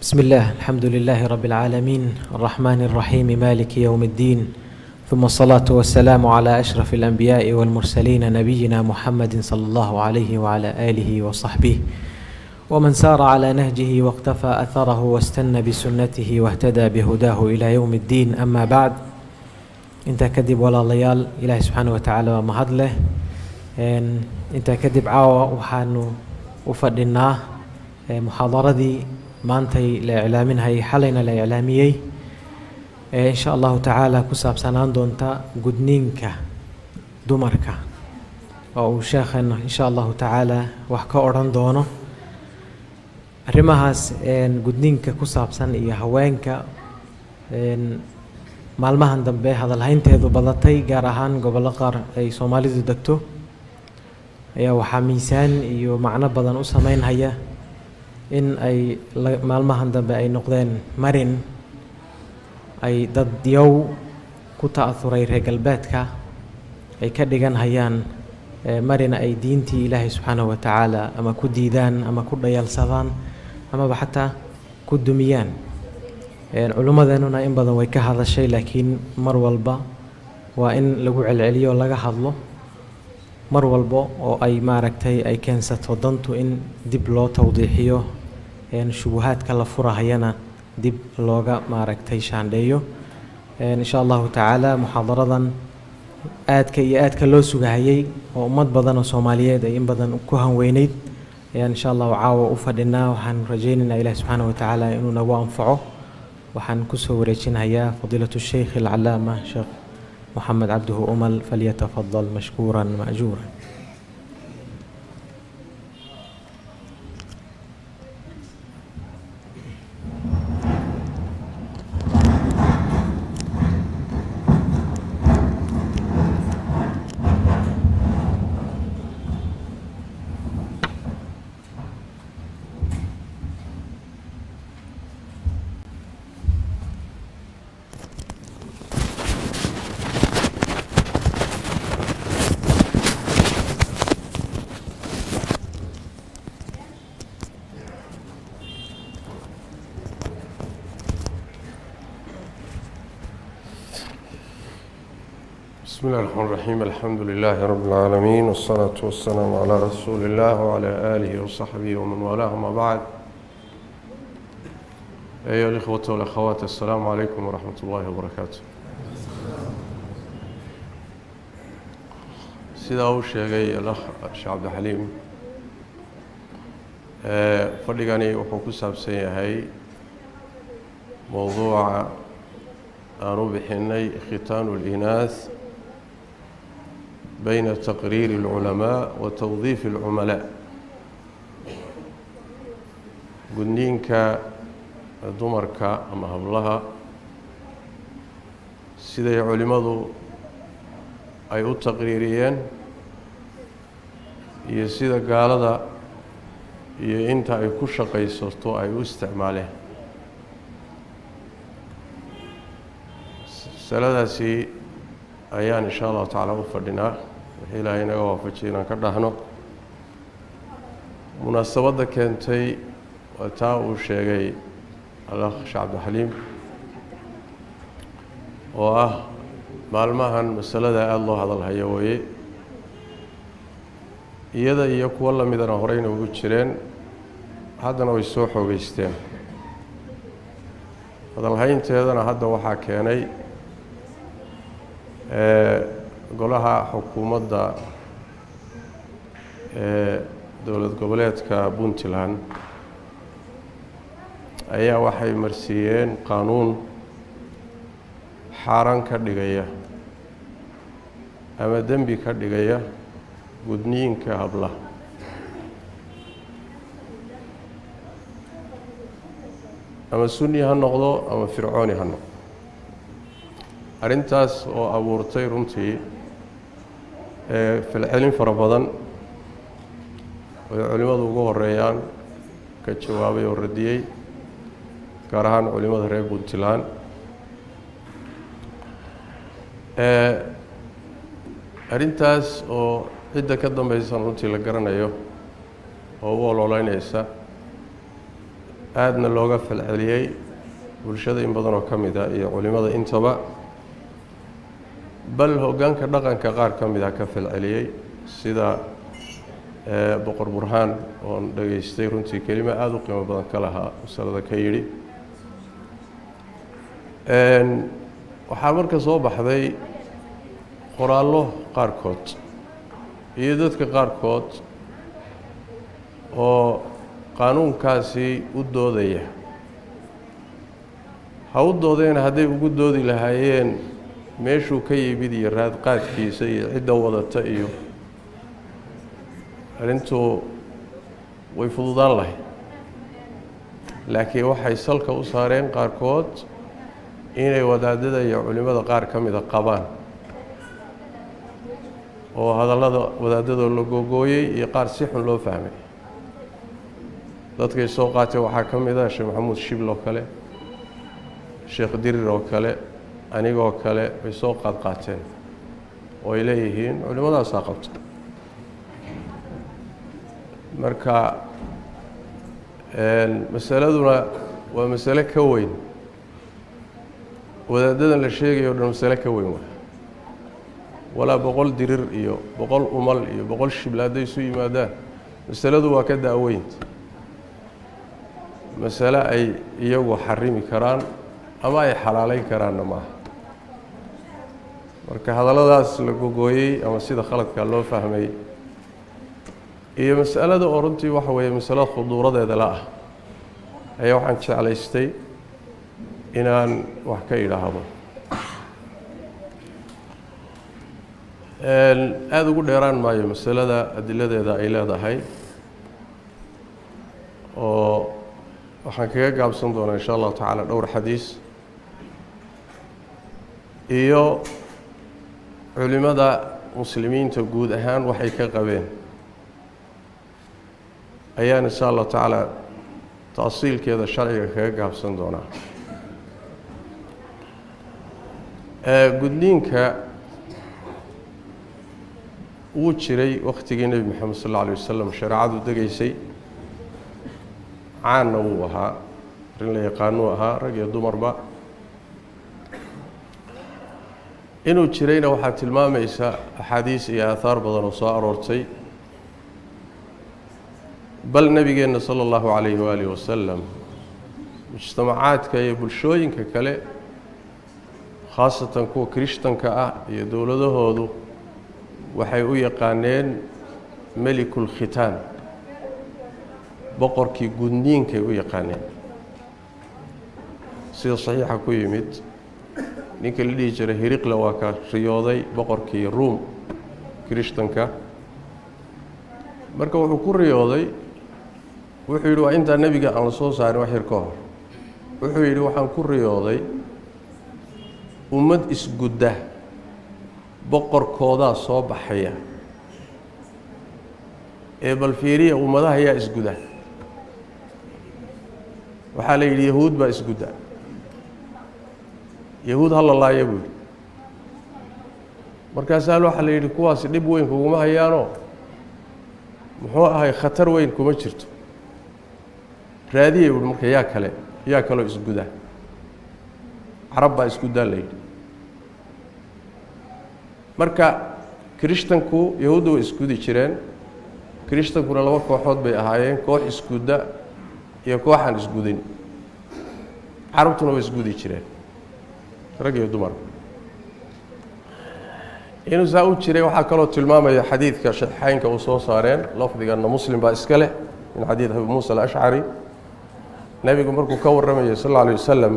بسم الله الحمد لله رب العالمين الرحمن الرحيم مالك يوم الدين ثم الصلاة والسلام على أشرف الأنبياء والمرسلين نبينا محمد صلى الله عليه وعلى آله وصحبه ومن سار على نهجه واقتفى أثره واستنى بسنته واهتدى بهداه إلى يوم الدين أما بعد انت كدب ولا ليال إلهي سبحانه وتعالى ومهد له انت كدب عاوة وحانو وفدناه محاضرة دي maantay la iclaaminayay xalayna la iclaamiyey insha allahu tacaala ku saabsanaan doonta gudniinka dumarka oo uu sheekheena insha allahu tacaala wax ka odhan doono arrimahaas gudniinka ku saabsan iyo haweenka maalmahan dambe hadalhaynteedu badatay gaar ahaan gobollo qaar ay Soomaalidu degto ayaa waxaa miisaan iyo macno badan u sameynaya in ay maalmahan dambe ay noqdeen marin ay dad yow ku ta'athuray reer galbeedka ay ka dhigan hayaan marina ay diintii Ilaahay subxaanahu wa tacaala ama ku diidaan ama ku dhayalsadaan ama xataa ku dumiyaan culimadeenuna in badan way ka hadashay laakiin mar walba waa in lagu celceliyo laga hadlo mar walba oo ay maaragtay ay keensato dantu in dib loo tawdiixiyo shubuhaadka la furahayana dib looga maaragtay shaandheeyo insha allahu tacaala muxaadaradan aadka loo sugahayay oo ummad badan oo Soomaaliyeed ay in badan ku hanweynayd ayaan insha allahu caawa u fadhinaa waxaan rajaynaynaa Ilaahay subxaanahu wa tacaala inuu nagu anfaco waxaan kusoo wareejinayaa fadiilatu sheekh alcalaama sheekh محمد عبده أمل فليتفضل مشكورا مأجورا بسم الله الرحمن الرحيم الحمد لله رب العالمين والصلاة والسلام على رسول الله وعلى آله وصحبه ومن والاه ما بعد أيها الإخوة والأخوات السلام عليكم ورحمة الله وبركاته سيدا وشيغي الأخ الشيخ عبد الحليم فردقاني وحكوسة بسيهي موضوع أنوبحيني ختان الإناث بين تقرير العلماء وتوظيف العملاء قدنينك دمرك أما هبلها سيدي علماء أي التقريريين يسيد قالدا انت أي كشق يسرطو أي استعماله سلادسي أيان إن شاء الله تعالى وفردنا إلى هنا وافجينا كدهنا مناسبة كانتي وتاو شيء الأخ الشيخ عبد الحليم معلمها مسألة الله هذا الهيوي يدا يكو الله مدنا هرين وجرين هذا نوع السوح وجستين هذا الهين تهذا هذا وحكيني golaha xukuumadda dowlad goboleedka Puntland ayaa waxay marsiiyeen qaanuun xaraan ka dhigaya ama dambi ka dhigaya gudniinka hablaha ama sunni ha noqdo ama fircooni ha noqdo arintaas oo abuurtay runtii falcelin fara badan oo culimadu ugu horeeyaan ka jawaabay oo radiyay gaar ahaan culimada reer Puntland arintaas oo cidda ka dambaysan runtii la garanayo oo u ololeynaysa aadna looga falceliyey bulshada in badan oo ka mid ah iyo culimada intaba bal hoggaanka dhaqanka qaar ka mid ah ka falceliyey sida boqor burhaan oon dhageystay runtii kelimo aada u qiimo badan ka lahaa masalada ka yidhi waxaa marka soo baxday qoraallo qaarkood iyo dadka qaarkood oo qaanuunkaasi u doodaya ha u doodeen hadday ugu doodi lahaayeen meeshuu ka yimid iyo raadqaadkiisa iyo cidda wadata iyo arrintu way fududaan lahayd laakiin waxay salka u saareen qaarkood inay wadaadada iyo culimmada qaar ka mida qabaan oo hadallada wadaadadoo la googooyey iyo qaar si xun loo fahmay dadkay soo qaatay waxaa ka mid ah sheekh maxamuud shibl oo kale sheekh dirir oo kale anigoo kale bay soo qaateen oo ay leeyihiin culimmadaasaa qabta marka masaladuna waa masale ka weyn wadaadadan la sheegayo o dhan masale ka weyn waa walaa 100 dirir iyo 100 umal iyo 100 shibl hadday isu yimaadaan masaladu waa ka daaweynta masale ay iyagu xarimi karaan ama ay xalaaleyn karaanna maaha marka hadalladaas la gogooyey ama sida khaladka loo fahmay iyo masalada oo runtii waxa weeye masalo khuduuradeeda la ah ayaa waxaan jeclaystay inaan wax ka idhaahdo aada ugu dheeraan maayo masalada adiladeeda ay leedahay oo waxaan kaga gaabsan doonaa insha allahu tacaala dhowr xadiis iyo culimada muslimiinta guud ahaan waxay ka qabeen ayaan insha allahu tacaala taasiilkeeda sharciga kaga gaabsan doonaa gudniinka wuu jiray wakhtigii nebi moxamed sal alla alay wasalam shareecadu degaysay caanna wuu ahaa arrin la yaqaanuu ahaa rag iyo dumarba inuu jirayna waxaa tilmaamaysa axaadiis iyo aahaar badan oo soo aroortay bal nebigeenna sala allahu calayhi waalihi wasalam mujtamacaadka iyo bulshooyinka kale khaasatan kuwa kirishtanka ah iyo dowladahoodu waxay u yaqaaneen melikul khitaan boqorkii gudniinkay u yaqaaneen sida saxiixa ku yimid ninka la dhihi jiray hiriqle waa ka riyooday boqorkii ruum kirishtanka marka wuxuu ku riyooday wuxuu yidhi waa intaa nebiga aan la soo saarin wax yar ka hor wuxuu yidhi waxaan ku riyooday ummad isgudda boqorkoodaa soo baxaya ee bal fiiriya ummadaha yaa isguda waxaa la yidhi yahuud baa isgudda yahuud ha la laaya buu yidhi markaasaa waxaa la yidhi kuwaasi dhib weyn kuguma hayaanoo muxuu ahay khatar weyn kuma jirto raadiyay buuhi marka yaa kaloo isguda carab baa isguddaa la yidhi marka kirishtanku yahuudda way isgudi jireen kirishtankuna laba kooxood bay ahaayeen koox isgudda iyo kooxaan isgudin carabtuna way isgudi jireen rag iyo dumar inuu saa u jiray waxaa kaloo tilmaamaya xadiidka saxiixeynka uu soo saareen lafdiganna muslim baa iska leh min xadiid abi muusa alashcari nebigu markuu ka warramayay sal alla alay wasalam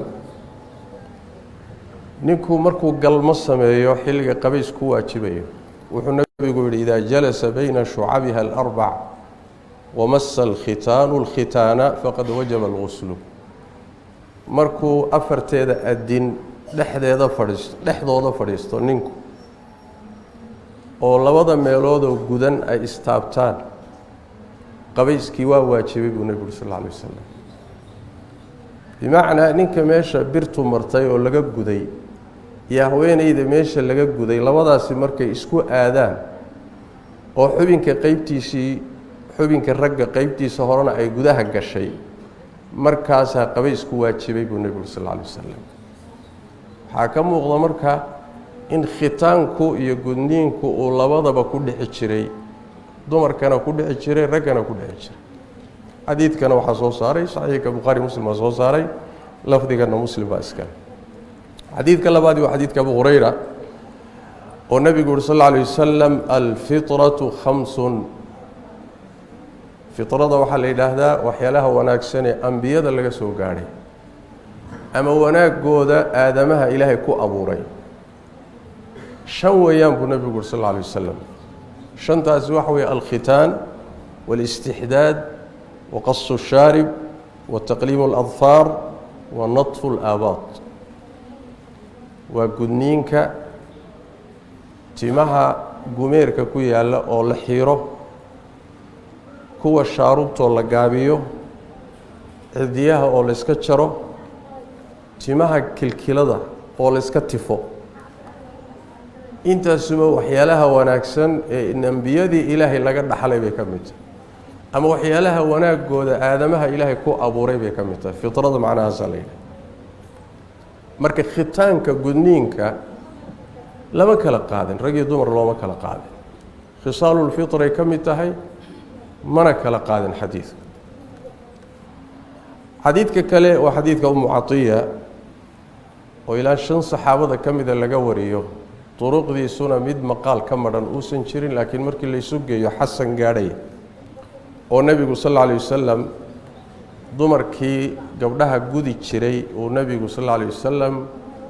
ninku markuu galmo sameeyo xilliga qabays ku waajibayo wuxuu nebigu yidhi idaa jalasa bayna shucabiha alarbac wamassa alkhitaanu alkhitaana faqad wajaba alguslu markuu afarteeda adin dhexdooda fadhiisto ninku oo labada meeloodoo gudan ay istaabtaan qabayskii waa waajibay buu nebigu yuri sal alla alay wasalam bimacnaa ninka meesha birtu martay oo laga guday iyo haweenayda meesha laga guday labadaasi markay isku aadaan oo xubinka ragga qaybtiisa horena ay gudaha gashay markaasaa qabaysku waajibay buu nebigu sal alla alay wasalam waxaa ka muuqda marka in khitaanku iyo gudniinku uu labadaba ku dhici jiray dumarkana ku dhici jiray raggana ku dhici jiray xadiidkana waxaa soo saaray saxiixka bukhaari muslim baa soo saaray lafdigana muslim baa iskale xadiidka labaad waa xadiidka abu hurayra oo nebigu yuri sal alla alay wasalam alfitratu khamsun fitrada waxaa la yidhaahdaa waxyaalaha wanaagsan ee ambiyada laga soo gaadhay ama wanaagooda aadamaha ilaahay ku abuuray shan weeyaan buu nebigu yuri sal alla alay wasalam shantaasi waxa weeye alkhitaan wاlاstixdaad waqasu الshaarib wataqliimu اladfaar wanadfu اlaabaad waa gudniinka timaha gumeerka ku yaalla oo la xiiro kuwa shaarubtoo la gaabiyo cidiyaha oo la iska jaro timaha kilkilada oo la iska tifo intaasuba waxyaalaha wanaagsan ee ambiyadii ilaahay laga dhaxlay bay ka mid tahay ama waxyaalaha wanaagooda aadamaha ilaahay ku abuuray bay ka mid tahay fitrada macnahaasaa la yidhaha marka khitaanka gudniinka lama kala qaadin rag iyo dumar looma kala qaadin khisaalulfitray ka mid tahay mana kala qaadin xadiidka xadiidka kale waa xadiidka umu catiya oo ilaa 5 saxaabada ka mida laga wariyo duruqdiisuna mid maqaal ka madhan uusan jirin laakiin markii la isu geeyo xasan gaadhay oo nebigu sal alla alay wasalam dumarkii gabdhaha gudi jiray uu nebigu sal alla alay wasalam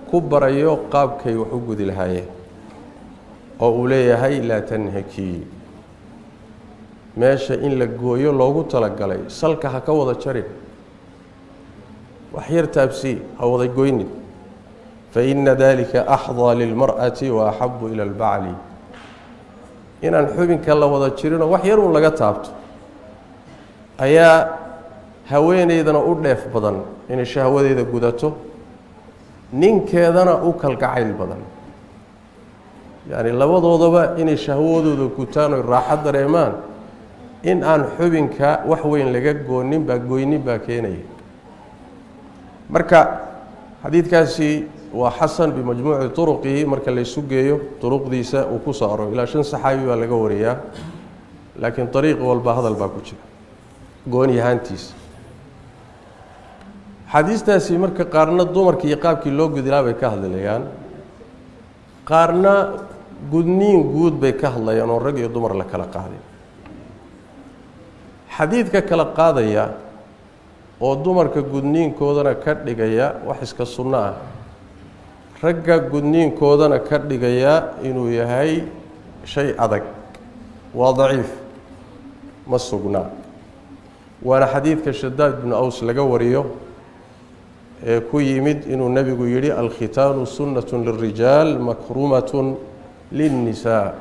ku barayo qaabkay wax u gudi lahaayeen oo uu leeyahay laa tanhakii meesha in la gooyo loogu talagalay salka ha ka wada jarin wax yar taabsii ha wada goynin faina dalika axdaa lilmar'ati wa axabu ila albacli inaan xubinka la wada jirinoo wax yar uun laga taabto ayaa haweeneydana u dheef badan inay shahwadeeda gudato ninkeedana u kalgacayl badan yacni labadoodaba inay shahwadooda gutaan oy raaxo dareemaan in aan xubinka wax weyn laga goynin baa keenaya marka xadiidkaasi waa xasan bimajmuuci turuqihi marka la isu geeyo turuqdiisa uu ku soo arooray ilaa 5 saxaabi baa laga wariyaa laakiin ariiq walba hadal baa ku jira gooni ahaantiisa xadiistaasi marka qaarna dumarkii iyo qaabkii loo gudi lahaa bay ka hadlayaan qaarna gudniin guud bay ka hadlayaan oo rag iyo dumar la kala qaadin xadiidka kala qaadaya oo dumarka gudniinkoodana ka dhigaya wax iska sunno ah ragga gudniinkoodana ka dhigaya inuu yahay shay adag waa daciif ma sugnaa waana xadiidka shadaad bnu aws laga wariyo ee ku yimid inuu nebigu yidhi alkhitaanu sunnatun lilrijaal makruumatun linnisaa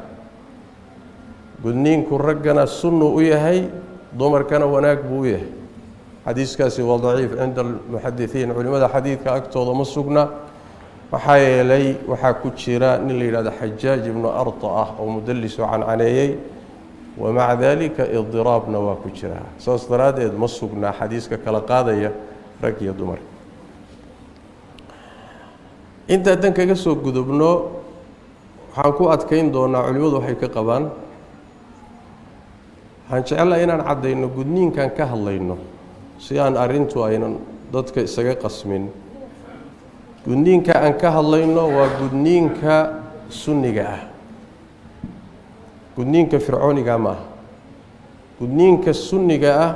gudniinku raggana sunnu u yahay dumarkana wanaag buu u yahay xadiiskaasi waa daciif cinda almuxadisiin culimmada xadiidka agtooda ma sugna maxaa yeelay waxaa ku jira nin la yidhahdo xajaaj ibnu arta ah oo mudallis oo cancaneeyey wamaca dalika idiraabna waa ku jira saas daraaddeed ma sugnaa xadiiska kala qaadaya rag iyo dumar inta haddaan kaga soo gudubno waxaan ku adkayn doonaa culimmadu waxay ka qabaan waxaan jecelahay inaan caddayno gudniinkan ka hadlayno si aan arrintu aynan dadka isaga qasmin gudniinka aan ka hadlayno waa gudniinka sunniga ah gudniinka fircooniga ma aha gudniinka sunniga ah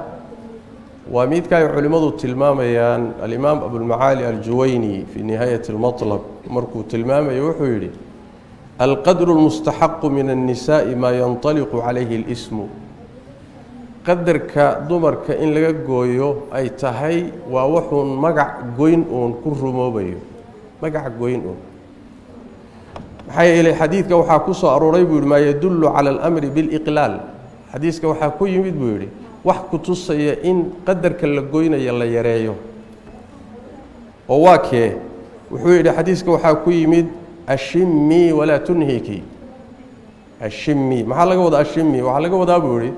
waa midka ay culimmadu tilmaamayaan alimaam abulmacaali aljuwayni fii nihaayati almatlab markuu tilmaamayo wuxuu yidhi alqadru lmustaxaqu min annisaa'i maa yanطaliqu calayhi اlismu qadarka dumarka in laga gooyo ay tahay waa wuxuun magac goyn uun ku rumoobayo magac goyn uun maxaa yeelay xadiidka waxaa ku soo arooray buu yidhi maa yadullu cala alamri biliqlaal xadiiska waxaa ku yimid buu yidhi wax ku tusaya in qadarka la goynaya la yareeyo oo waa kee wuxuu yidhi xadiiska waxaa ku yimid ashimii walaa tunhiki ashimii maxaa laga wadaa ashimii waxaa laga wadaa buu yidhi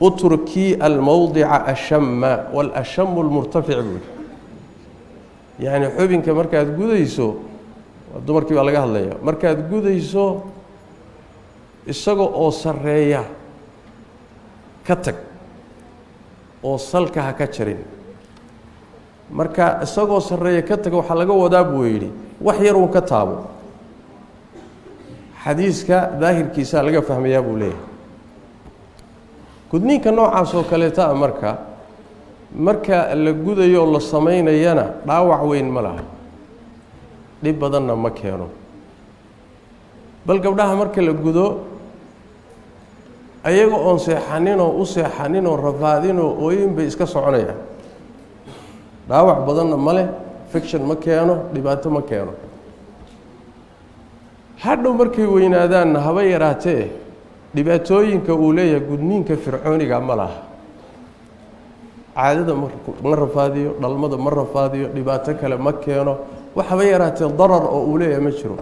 اتركي الموضع أشم والأشم المرتفع يعني حبنك مركز قديسو dumarkii baa laga hadlaya markaad gudayso isagoo oo sareeya ka tag oo salka ha ka jarin marka isagoo sareeya ka tag waxa laga wadaa buu yiri wax yar uu ka taabo xadiiska daahirkiisa laga fahmayaa buu leeyahay gudniinka noocaas oo kale taa marka la gudayo la sameynayana dhaawac weyn ma laha dhib badanna ma keeno bal gabdhaha marka la gudo ayaga oon seexanin oo rafaadin oo ooyin bay iska soconayaan dhaawac badanna ma leh fiction ma keeno dhibaato ma keeno hadhow markay weynaadaanna haba yaraatee dhibaatooyinka uu leeyahay gudniinka fircooniga ma laha caadada ma rafaadiyo dhalmada ma rafaadiyo dhibaato kale ma keeno waxba yaraatee darar oo uu leeyahay ma jiro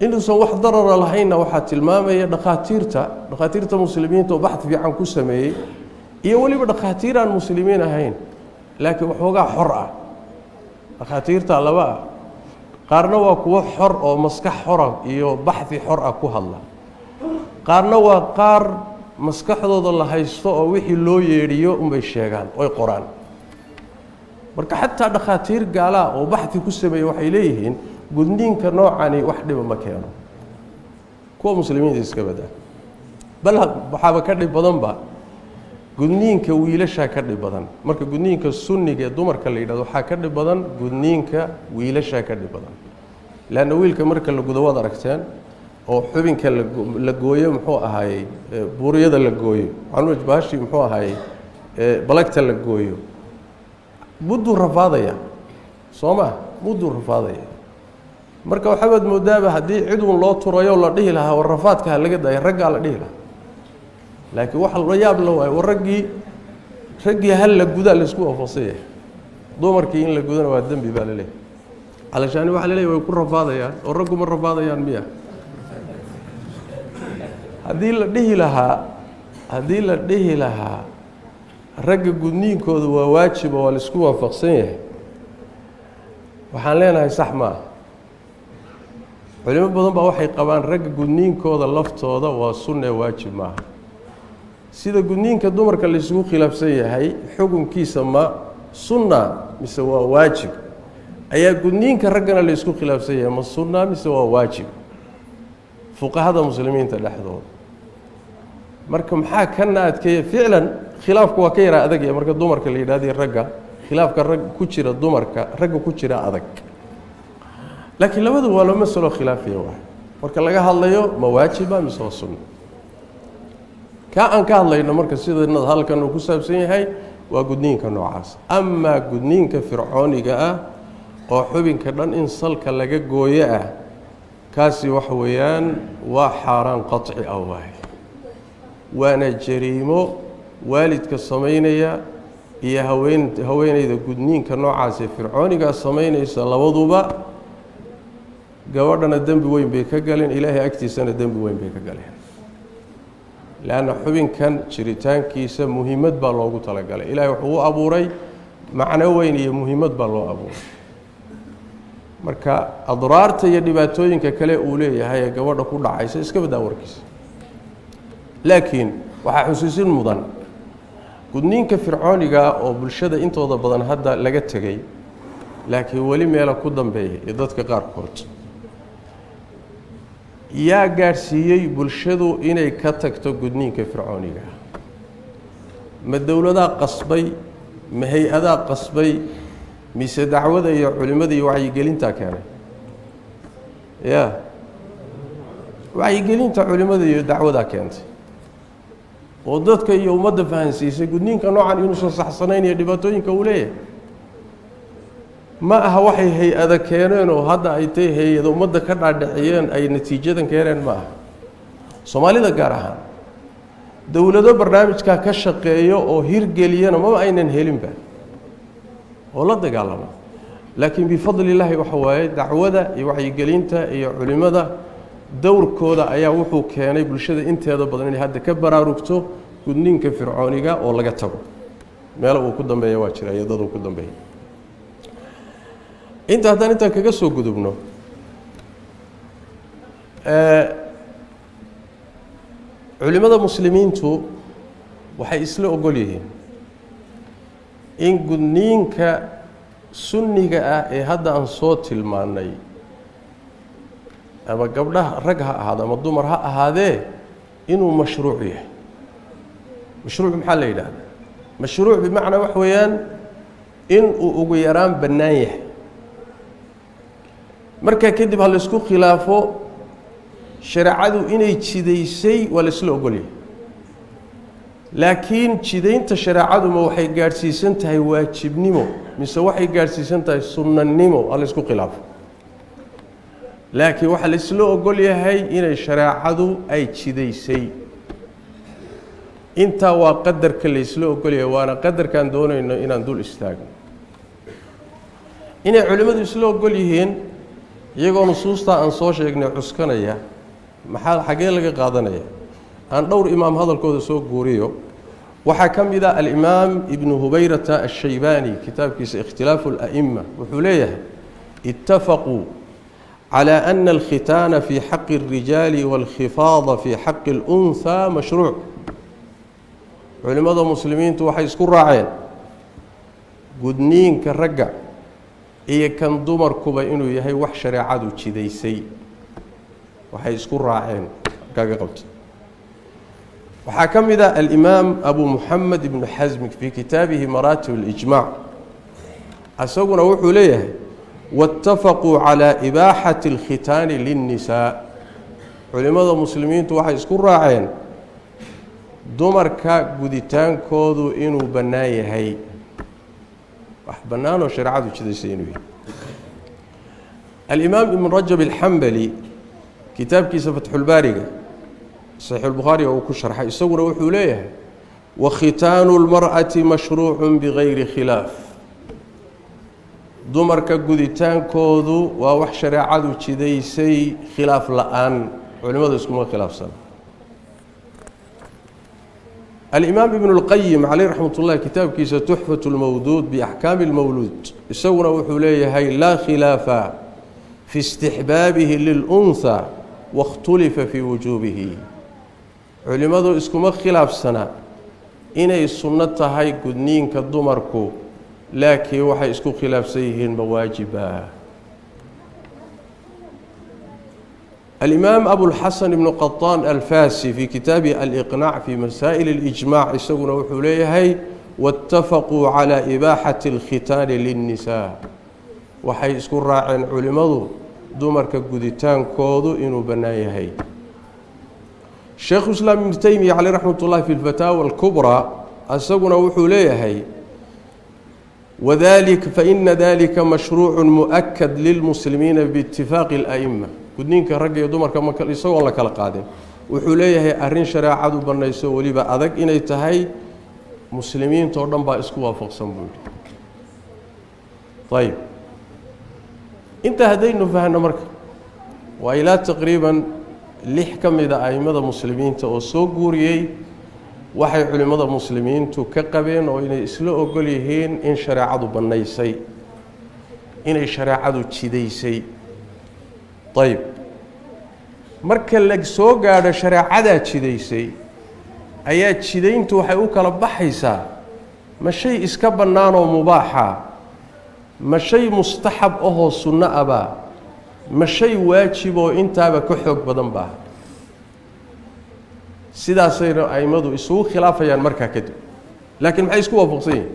inuusan wax darar lahaynna waxaa tilmaamaya dhakhaatiirta muslimiinta oo baxth fiican ku sameeyey iyo weliba dhakhaatiir aan muslimiin ahayn laakiin waxoogaa xor ah dhakhaatiirta laba ah qaarna waa kuwo xor oo maskax xora iyo baxthi xor ah ku hadla qaarna waa qaar maskaxdooda la haysto oo wixii loo yeedhiyo unbay sheegaan oy qoraan marka xataa dhakhaatiir gaala oo baxthi ku sameeyay waxay leeyihiin gudniinka noocani wax dhiba ma keeno kuwa muslimiinta iska badaa bal waxaaba ka dhib badanba gudniinka wiilasha ka dhib badan marka gudniinka sunniga dumarka la yiraahdo waxa ka dhib badan gudniinka wiilasha ka dhib badan laana wiilka marka la gudo wada aragteen oo xubinka la gooyo muxuu ahaayay buuriyada la gooyo aanu baashi muxuu ahaayay balagta la gooyo muddo rafaadaya sooma muddo rafaadaya marka waxaad moodaaba hadii cid uu loo turayo la dhihi lahaa war rafaadka laga day ragga la dhihi lahaa laakiin waxa la yaab la waay war raggi hal la guda la isku afasay dumarkii in la gudana waa dambi baa la leeyahay علشان waxa la leeyahay way ku rafaadayaan oo raggu ma rafaadayaan miya hadii la dhihi lahaa ragga gudniinkooda waa waajib oo la isku waafaqsan yahay waxaan leenahay sax ma culimo badan baa waxay qabaan ragga gudniinkooda laftooda waa sunne waajib ma sida gudniinka dumarka la isugu khilaafsan yahay xukunkiisa ma sunna mise waa waajib ayaa gudniinka raggana la isku khilaafsan yahay ma sunna mise waa waajib fuqahada muslimiinta dhexdooda marka maxaa kana adkeeyay ficlan khilaafku waa ka yara adag ee marka dumarka la yiraahdo ragga khilaafka rag ku jira dumarka ragga ku jira adag laakiin labadu waa loo masalo khilaafiyo waa marka laga hadlayo ma waajiba mise waa sunna ka aan ka hadlayno marka sidana halkan uu ku saabsan yahay waa gudniinka noocaas ama gudniinka fircooniga ah oo xubinka dhan in salka laga gooyo ah kaasi wax weeyaan waa xaraan qat'i ah waana jariimo waalidka sameynaya iyo haweeneyda gudniinka noocaas ee fircooniga sameynaysa labaduba gabadhana dambi weyn bay ka galeen ilaahay agtiisana dambi weyn bay ka galeen laana xubinkan jiritaankiisa muhiimad baa loogu talagalay ilaahay wuxuu u abuuray macno weyn iyo muhiimad baa loo abuuray marka adraarta iyo dhibaatooyinka kale uu leeyahay ee gabadha ku dhacaysa iska badaa warkiisa laakiin waxa xusuusin mudan gudniinka fircooniga oo bulshada intooda badan hadda laga tagay laakiin wali meel ku dambeeyay ee dadka qaar kood yaa gaarsiiyay bulshadu inay ka tagto gudniinka fircooniga ma dawladaha qasbay ma hay'adaha qasbay mise dacwada iyo culimada iyo wacyigelinta keenay wacyigelinta culimada iyo dacwada keentay oo dadka iyo ummadda fahansiisay gudniinka noocan inuu soo saxsanayn iyo dhibaatooyinka uu leeyahay ma aha waxay hay-ada keeneen oo hadda ay tahay hay-ada ummadda ka dhaadhiciyeen ay natiijadan keeneen ma aha soomaalida gaar ahaan dawlado barnaamijka ka shaqeeyo oo hirgeliyana ma aynan helinba oo la dagaalamo laakiin bifadli illaahi waxa waaye dacwada iyo wacyigelinta iyo culimada dowrkooda ayaa wuxuu keenay bulshada inteeda badan inay hadda ka baraarugto gudniinka fircooniga oo laga tago meel uu ku dambeeyo waa jira iyadoo ku dambeeyo inta kaga soo gudubno culimada muslimiintu waxay isla ogol yihiin in gudniinka sunniga ah ee hadda aan soo tilmaanay ama gabdhaha rag ha ahaado ama dumar ha ahaadee inuu mashruuc yahay mashruuc maxaa la yidhaahdaa mashruuc bimacnaa wax weeyaan in uu ugu yaraan bannaan yahay markaa kadib ha laysku khilaafo shareecadu inay jidaysay waa laysla ogol yahay laakiin jidaynta shareecaduma waxay gaadhsiisan tahay waajibnimo mise waxay gaadhsiisan tahay sunnanimo ha laysku khilaafo laakiin waxaa laysla ogol yahay inay shareecadu ay jidaysay intaa waa qadarka laysla ogol yahay waana qadarkaan doonayno inaan dul istaagno inay culimmadu isla ogol yihiin iyagoo nusuustaa aan soo sheegnay cuskanaya maxaa xaggee laga qaadanaya aan dhowr imaam hadalkooda soo guuriyo waxaa ka mid ah alimaam ibnu hubayrata ashaybaani kitaabkiisa ikhtilaafu ala'ima wuxuu leeyahay ittafaquu على أن الختان في حق الرجال والخفاض في حق الأنثى مشروع علماء المسلمين waxay isku raaceen gudniinka ragga iyo kan dumarkuba inuu yahay wax shareecadu jidaysay waxay isku raaceen kaga qabto waxaa ka mid ah al-imaam Abu Muhammad ibn Hazm fi kitaabihi Maratib al-Ijma' asaguna wuxuu leeyahay واتفقوا على إباحة الختان للنساء علماء المسلمين waxay isku raaceen dumarka guditaankoodu inuu bannaan yahay wax bannaan oo shareecadu jidaysay inuu yahay الإمام ابن رجب الحنبلي kitaabkiisa Fathul Baariga Sahih al-Bukhari oo ku sharxay isaguna wuxuu leeyahay وختان المرأة مشروع بغير خلاف dumarka guditaankoodu waa wax shareecadu jidaysay khilaaf la'aan culimadu iskuma khilaafsan al-imam ibn al-qayyim alayhi rahmatullah kitaabkiisa tuhfatu al-mawdud bi ahkam al-mawlud isaguna wuxuu leeyahay la khilafa fi istihbabihi lil-untha wa ikhtalafa fi wujubihi culimadu iskuma khilaafsana inay sunnah tahay gudniinka dumarku لكن waxay isku khilaafsan yihiin mawaajiba الإمام أبو الحسن بن قطان الفاسي في كتابه الإقناع في مسائل الإجماع يسوون وحوليه واتفقوا على إباحة الختان للنساء وحي اسكو راعين علماء دمر كقدتان كودو إنو بنايه الشيخ الإسلام ابن تيمية عليه رحمة الله في الفتاوى الكبرى يسوون وحوليه وذلك فإن ذلك مشروع مؤكد للمسلمين باتفاق الأئمة gudniinka rag iyo dumarka ma kala isagoo la kala qaadin wuxuu leeyahay arrin shariicadu banayso waliba adag inay tahay muslimiinta oo dhan baa isku waafaqsan buudi طيب inta hadaynu fahanno marka waa ilaa taqriiban 6 kamida aimada muslimiinta oo soo guuriyay waxay culimada muslimiintu ka qabeen oo inay isla ogol yihiin in shariicadu banaysay inay shariicadu jidaysay طيب marka la soo gaadho shariicada jidaysay ayaa jidayntu waxay u kala baxaysaa ma shay iska bannaan oo mubaaxa ma shay mustahab oo sunna aba ma shay waajib oo intaaba ka xoog badan baa sidaasayna aimadu isugu khilaafayaan marka kadib laakiin maxay isku waafaqsan yihiin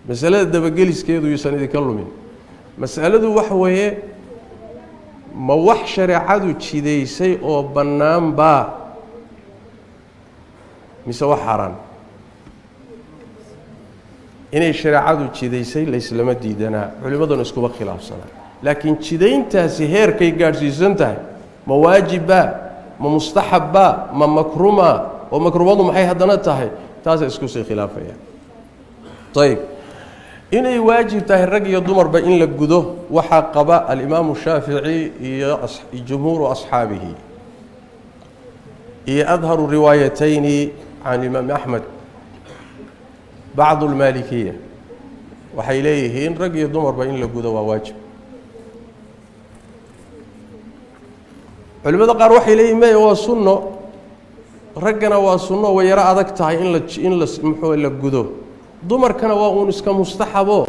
mas'alada dabageliskeedu yuusan idin ka lumin mas'aladu waxa weeye ma wax shareecadu jidaysay oo bannaan baa mise wax xaraan inay shareecadu jidaysay la islama diidana culimaduna iskuba khilaafsana laakiin jidayntaasi heerkay gaarsiisan tahay ma waajiba ma mustahabba ma makruma oo makrumadu maxay hadana tahay taas isku sii khilaafaya طيب inay waajib tahay rag iyo dumarba in la gudo waxa qaba al-imam Shafi'i iyo jumhur ashabihi iyo adharu riwayatayn can imaam axmed bacdu almaalikiya waxay leeyihiin rag iyo dumarba in la gudo waa waajib culimada qaar waxay leeyihin maya waa sunno raggana waa sunno way yaro adag tahay in la muxuu la gudo dumarkana waa uun iska mustaxabo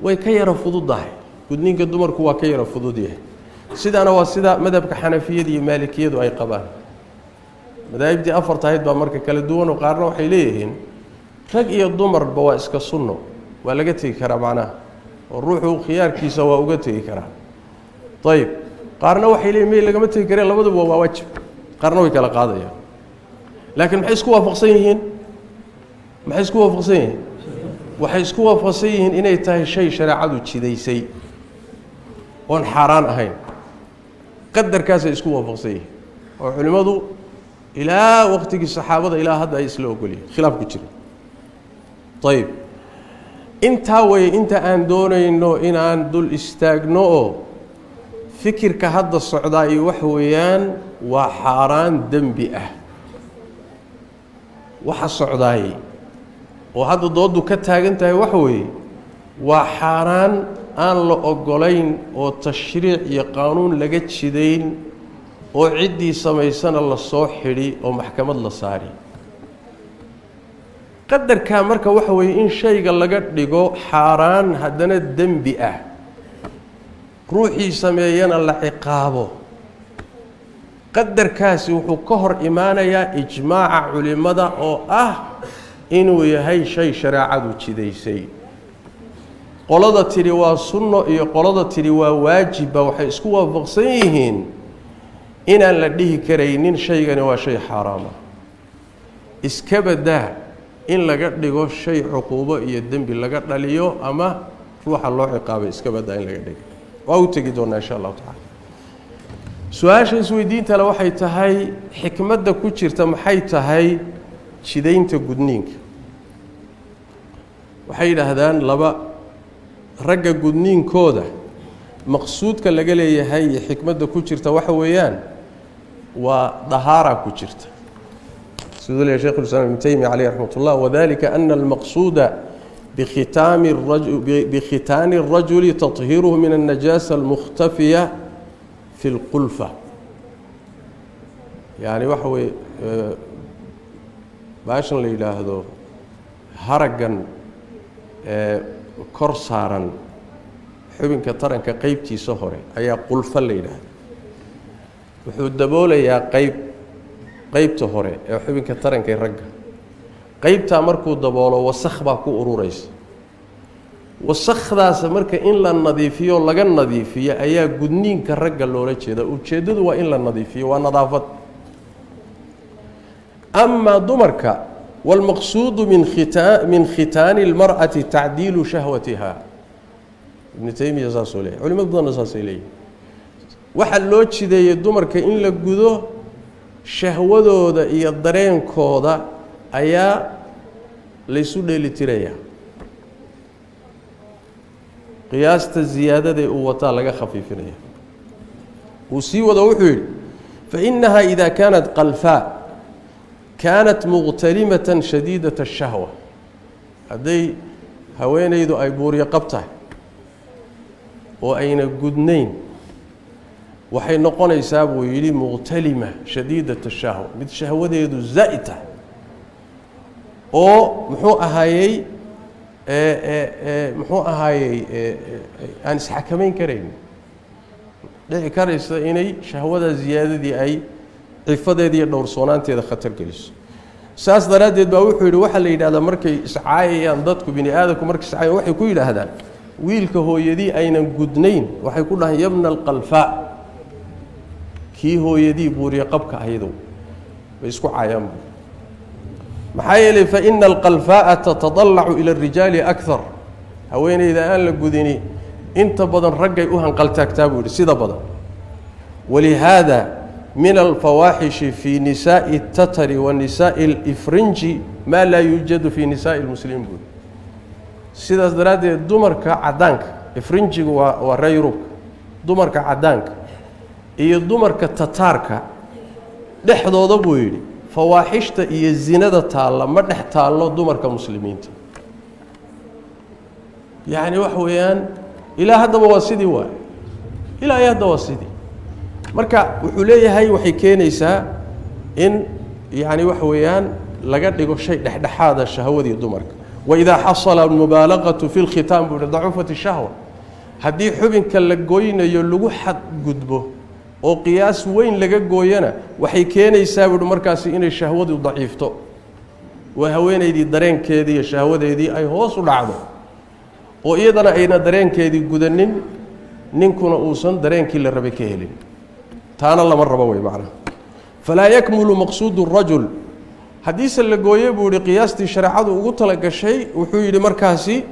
way ka yara fududahay gudniinka dumarku waa ka yara fudud yahay sidaana waa sida madhabka xanafiyada iyo maalikiyadu ay qabaan madaahibtii afarta ahayd baa marka kala duwan oo qaarna waxay leeyihiin rag iyo dumarba waa iska sunno waa laga tegi karaa macnaha oo ruuxu khiyaarkiisa waa uga tegi karaa ayib qaarna waxay leeyihin may lagama tegi kareen labaduba waa waajib qaarna way kala qaadayaan laakiin maxay isku waafaqsan yihiin waxay isku waafaqsan yihiin inay tahay shay shareecadu jidaysay oon xaaraan ahayn qadarkaasay isku waafaqsan yihiin oo culimmadu ilaa waqtigii saxaabada ilaa hadda ay isla ogolyihin khilaaf ku jira ayib intaa weeye inta aan doonayno inaan dul istaagno oo fikirka hadda socdaa iyo wax weeyaan waa xaaraan dembi ah waxa socdaayey oo hadda dooddu ka taagan tahay waxa weeye waa xaaraan aan la ogolayn oo tashriic iyo qaanuun laga jidayn oo ciddii samaysana la soo xidhi oo maxkamad la saari qadarkaa marka waxa weeye in shayga laga dhigo xaaraan haddana dembi ah ruuxii sameeyana la ciqaabo qadarkaasi wuxuu ka hor imaanayaa ijmaaca culimmada oo ah inuu yahay shay shareecadu jidaysay qolada tidhi waa sunno iyo qolada tidhi waa waajibba waxay isku waafaqsan yihiin inaan la dhihi karaynin shaygani waa shay xaaraama iska badaa in laga dhigo shay cuquubo iyo dembi laga dhaliyo ama ruuxa loo ciqaabay iska badaa in laga dhigo waa u tegi doonaa insha allahu tacala su-aasha isweydiintale waxay tahay xikmadda ku jirta maxay tahay jidaynta gudniinka waxay yidhaahdaan laba ragga gudniinkooda maqsuudka laga leeyahay iyo xikmadda ku jirta waxa weeyaan waa dahaara ku jirta siduu leeyahay sheekh ulislaam ibnu taymiya caleyh raxmat ullah wadalika ana almaqsuuda bikhitaani الrajuli taطhiiruhu min الnajaasa almukhtafiya fi اlqulfa yani waxa weeye baashan la yidhaahdo haraggan kor saaran xubinka taranka qeybtiisa hore ayaa qulfa la yidhaahda wuxuu daboolayaa qeybta hore ee xubinka taranka ee ragga qeybtaa markuu daboolo wasakh baa ku ururaysa wasakhdaas marka in la nadiifiyo laga nadiifiyo ayaa gudniinka ragga loola jeeda ujeeddadu waa in la nadiifiyo waa nadaafad amaa dumarka والمقصود من ختان المرأة تعديل شهوتها ابن تيمية saasoo leeyahay culimad badanna saasay leeyihin waxaa loo jideeyey dumarka in la gudo shahwadooda iyo dareenkooda ayaa laysu dheelitirayaa qiyaasta ziyaadadae uu wataa laga khafiifinaya uu sii wado wuxuu yidhi faإnaha إida kaanat qalfaa kaanat muqtalimatan shadiidat الshahwa hadday haweenaydu ay buuryo qab tahay oo ayna gudnayn waxay noqonaysaa buu yidhi muqtalima shadiidat الshahwa mid shahwadeedu zaa'id tahay oo muxuu ahaayey aan isxakamayn karayn dhici karaysa inay shahwada ziyaadadii ay cifadeeda iyo dhowrsoonaanteeda khatar geliso saas daraaddeed baa wuxuu yidhi waxaa la yidhahdaa markay iscaayayaan dadku bini aadamku markay iscaayaan waxay ku yidhaahdaan wiilka hooyadii aynan gudnayn waxay ku dhahaan yabna alqalfaa kii hooyadii buuriye qabka ahaydow bay isku caayaan maxaa yeelay faina alqalfaa'a tatadallacu ila arijaali akar haweenayda aan la gudini inta badan raggay u hanqaltaagtaa buu yidhi sida badan walihaada min alfawaaxishi fi nisaa'i اtatari wa nisaa'i اlifrinji maa laa yuujadu fi nisaa'i اlmuslimiin buuri sidaas daraaddeed dumarka caddaanka ifrinjigu waa ree yurubka dumarka caddaanka iyo dumarka tataarka dhexdooda buu yidhi fawaaxishta iyo zinada taalla ma dhex taallo dumarka muslimiinta yacni wax weeyaan ilaa haddaba waa sidii waay ilaa hadda waa sidii marka wuxuu leeyahay waxay keenaysaa in yacni wax weeyaan laga dhigo shay dhexdhexaada shahwadii dumarka waidaa xasala almubaalaqatu fi lkhitaam buu dacufat shahwa haddii xubinka la goynayo lagu xadgudbo oo qiyaas weyn laga gooyana waxay keenaysaa buu markaasi inay shahwadu daciifto waa haweenaydii dareenkeedii iyo shahwadeedii ay hoos u dhacdo oo iyadana ayna dareenkeedii gudanin ninkuna uusan dareenkii la rabay ka helin taana lama rabo way macnaha falaa yakmulu maqsuudu rajul haddiise la gooye buu yihi qiyaastii shareecadu ugu tala gashay wuxuu yidhi markaasi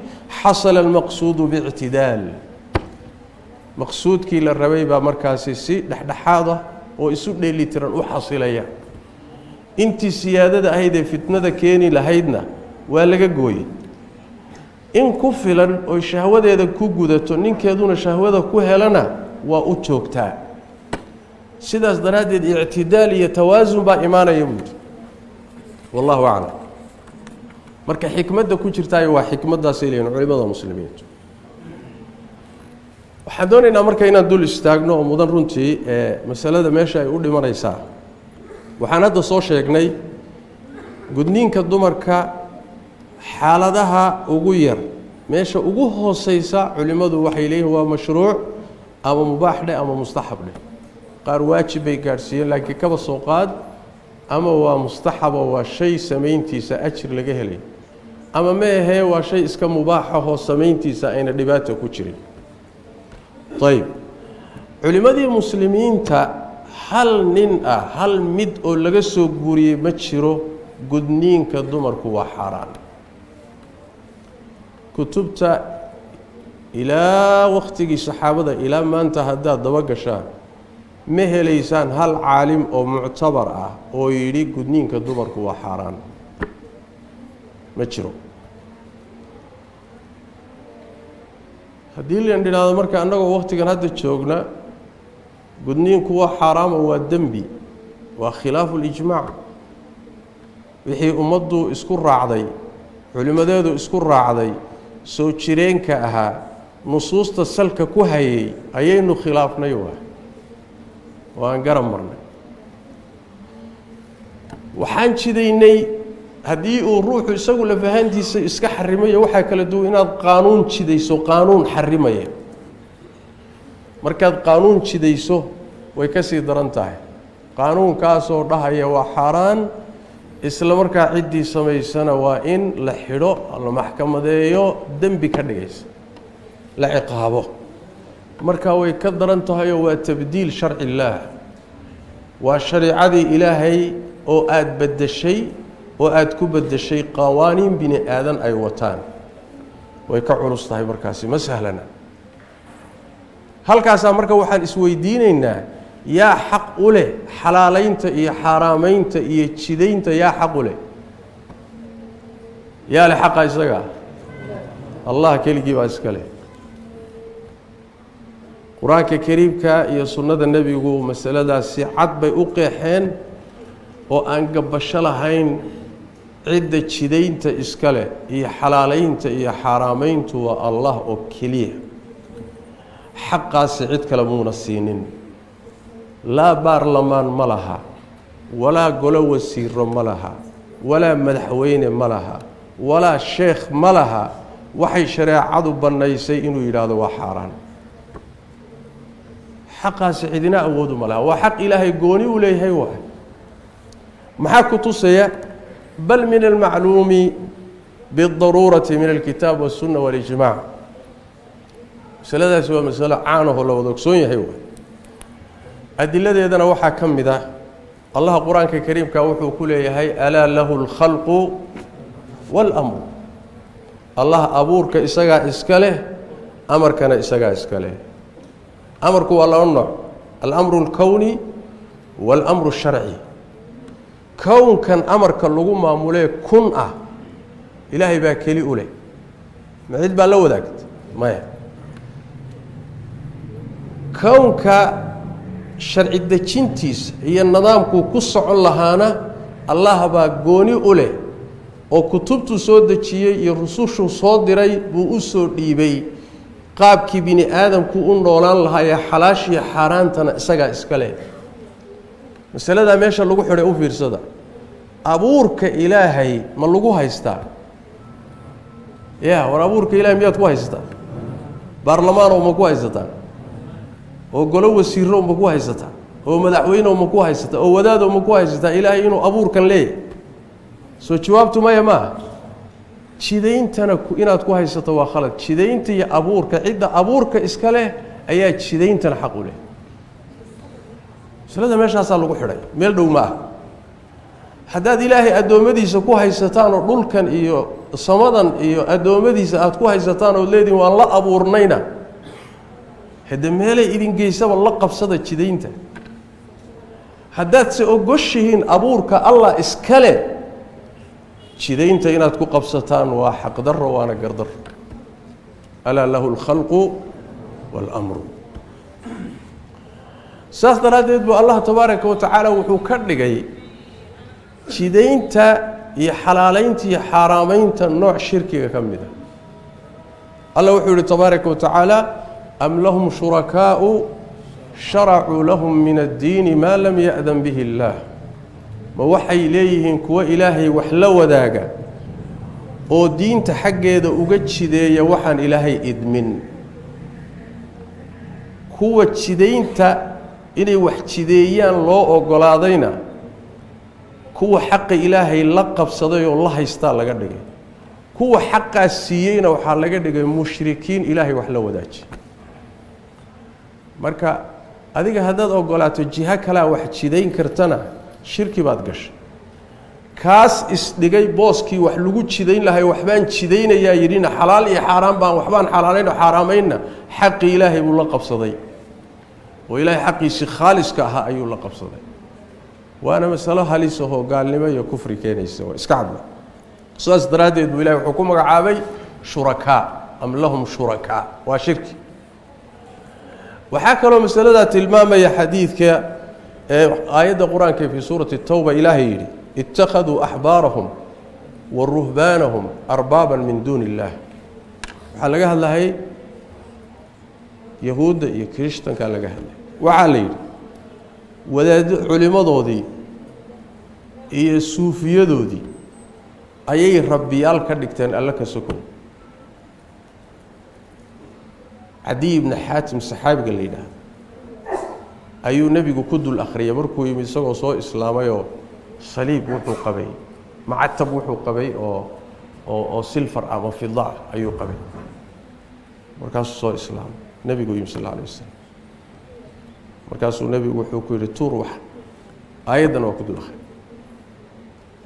xasala almaqsuudu biictidaal maqsuudkii la rabay baa markaasi si dhexdhexaad ah oo isu dheelitiran u xasilaya intii siyaadada ahayd ee fitnada keeni lahaydna waa laga gooyey in ku filan oo shahwadeeda ku gudato ninkeeduna shahwada ku helana waa u joogtaa sidaas daraaddeed ictidaal iyo tawaasun baa imaanaya buudi wallahu aclam marka xikmadda ku jirtaay waa xikmaddaasay leeyihin culimada muslimiintu waxaan doonaynaa marka inaan dul istaagno oo mudan runtii masalada meesha ay u dhimanaysaa waxaan hadda soo sheegnay gudniinka dumarka xaaladaha ugu yar meesha ugu hooseysa culimmadu waxay leeyihin waa mashruuc ama mubaax dheh ama mustaxab dheh qaar waajib bay gaadhsiiyeen laakiin kaba soo qaad ama waa mustaxaba waa shay samayntiisa ajir laga helay ama ma ahee waa shay iska mubaaxahoo samayntiisa ayna dhibaata ku jirin ayb culimmadii muslimiinta hal nin ah hal mid oo laga soo guuriyey ma jiro gudniinka dumarku waa xaaraan kutubta ilaa wakhtigii saxaabada ilaa maanta haddaad daba gashaan ma helaysaan hal caalim oo muctabar ah oo yidhi gudniinka dumarku waa xaaraan ma jiro haddii lan idhaahdo marka annagoo wakhtigan hadda joogna gudniinku waa xaaraama waa dembi waa khilaafu lijmaac wixii ummaddu isku raacday culimmadeedu isku raacday soo jireenka ahaa nusuusta salka ku hayay ayaynu khilaafnay waan garab marnay waxaan jidaynay haddii uu ruuxu isagu lafahantiisa iska xarimayo waxaa kala duwan inaad qaanuun jidayso qaanuun xarimaya markaad qaanuun jidayso way ka sii daran tahay qaanuunkaasoo dhahaya waa xaaraan isla markaa ciddii samaysana waa in la xidho la maxkamadeeyo dembi ka dhigaysa la ciqaabo markaa way ka daran tahayoo waa tabdiil sharci illaah waa shariicadii ilaahay oo aada beddeshay oo aada ku beddeshay qawaaniin bini aadan ay wataan way ka culus tahay markaasi ma sahlana halkaasaa marka waxaan isweydiinaynaa yaa xaq u leh xalaalaynta iyo xaaraamaynta iyo jidaynta yaa xaq u leh yaa leh xaqa isaga allah keligii baa iska leh qur-aanka kariimka iyo sunnada nebigu masaladaasi cad bay u qeexeen oo aan gabbasho lahayn cidda jidaynta iska leh iyo xalaalaynta iyo xaaraamayntu waa allah oo keliya xaqaasi cid kale muuna siinin laa baarlamaan ma laha walaa golo wasiiro ma laha walaa madaxweyne ma laha walaa sheekh ma laha waxay shareecadu bannaysay inuu yidhaahdo waa xaaraan xaqaasi cidina awoodu ma laha waa xaq ilaahay gooni u leeyahay waay maxaa ku tusaya bal min almacluumi bidaruurati min alkitaab waالsunna waاlijmaac masaladaasi waa masalo caanahoo la wada ogsoon yahay waay adiladeedana waxaa ka mid ah allah qur-aanka kariimka wuxuu ku leeyahay alaa lahu اlkhalqu wاlamru allah abuurka isagaa iska leh amarkana isagaa iska leh amarku waa laba nooc alamru اlkowni waalamru الsharci kownkan amarka lagu maamulee kun ah ilaahay baa keli u leh ma cid baa la wadaagta maya kownka sharci dejintiisa iyo nidaamkuu ku socon lahaana الله با غوني أوله oo kutubtu soo dajiyay iyo rusushu soo diray buu u soo dhiibay qaabkii bini aadamku u noolaan lahaa xalaashii xaraantana isaga iska leh masalada meesha lagu xidhay u fiirsada abuurka ilaahay ma lagu haystaa war abuurka ilaahay miyaad ku haystaa baarlamaan oo ma ku haysataa oo golo wasiiro ma ku haysataa oo madaxweyne ma ku haysataa oo wadaad ma ku haysataa ilaahay inuu abuurkan leeyahay soo jawaabtu ma jideeyntana inaad ku haysato waa khalad jideeynta iyo abuurka cidda abuurka iska leh ayaa jideeyntana xaq u leh salada meeshaas lagu xidhay meel dhow ma haddaad ilaahay adoomadiisa ku haysataan oo dhulkan iyo samadan iyo adoomadiisa aad ku haysataan oo leedin waan la abuurnayna hada meelay idin geysaba la qabsada jideeynta haddaad se ogoshihiin abuurka Allah iska leh jideynta inaad ku qabsataan waa xaq darro waana gardar ala lahu al-khalqu wal-amru saas daraadeed buu Allah tabaaraka wa tacaala wuxuu ka dhigay jideynta iyo xalaaleynta iyo xaraamaynta nooc shirkiga ka mid ah Allah wuxuu yiri tabaaraka wa tacaala am lahum shurakaa'u shar'u lahum min ad-din ma lam ya'dhan bihi Allah ma waxay leeyihiin kuwa ilaahay wax la wadaaga oo diinta xaggeeda uga jideeya waxaan ilaahay idmin kuwa jideynta inay wax jideeyaan loo ogolaadayna kuwa xaq ilaahay la qabsaday oo la haysta laga dhigay kuwa xaqaas siiyeyna waxa laga dhigay mushrikiin ilaahay wax la wadaaji marka adiga haddaad ogolaato jiha kala wax jideyn kartana shirki baad gashay kaas isdhigay booskii wax lagu jideyn lahay waxbaan jideynayaa yirina xalaal iyo xaraam baan waxbaan xalaaleyn oo xaraamayna xaqi ilaahay buu la qabsaday oo ilaahay xaqiisi khaaliska ah ayuu la qabsaday waana mas'alo halis oo gaalnimo iyo kufri keenaysa oo iska cad saas daraadeed buu ilaahay wuxuu ku magacaabay shuraka am lahum shuraka waa shirki waxa kale mas'alada tilmaamaya xadiidka آية القرآن في سورة التوبة إلهي اتخذوا أحبارهم والرهبانهم أربابا من دون الله حلقها الله هي يهود يكريشتن كان لقاها وعلي وذا علماء ذودي هي الصوفية ذودي أي ربيال كدكتن الله كسكون عدي بن حاتم الصحابي قال لي ayuu nabigu ku dul akhriyay markuu yimid isagoo soo islaamay oo saliib wuxuu qabay macatab wuxuu qabay oo silfar ama fidda ayuu qabay markaas soo islaam nabigu sallallahu alayhi wasallam markaas nabigu wuxuu ku yiri tuur wax aayadan oo ku dul akhriyay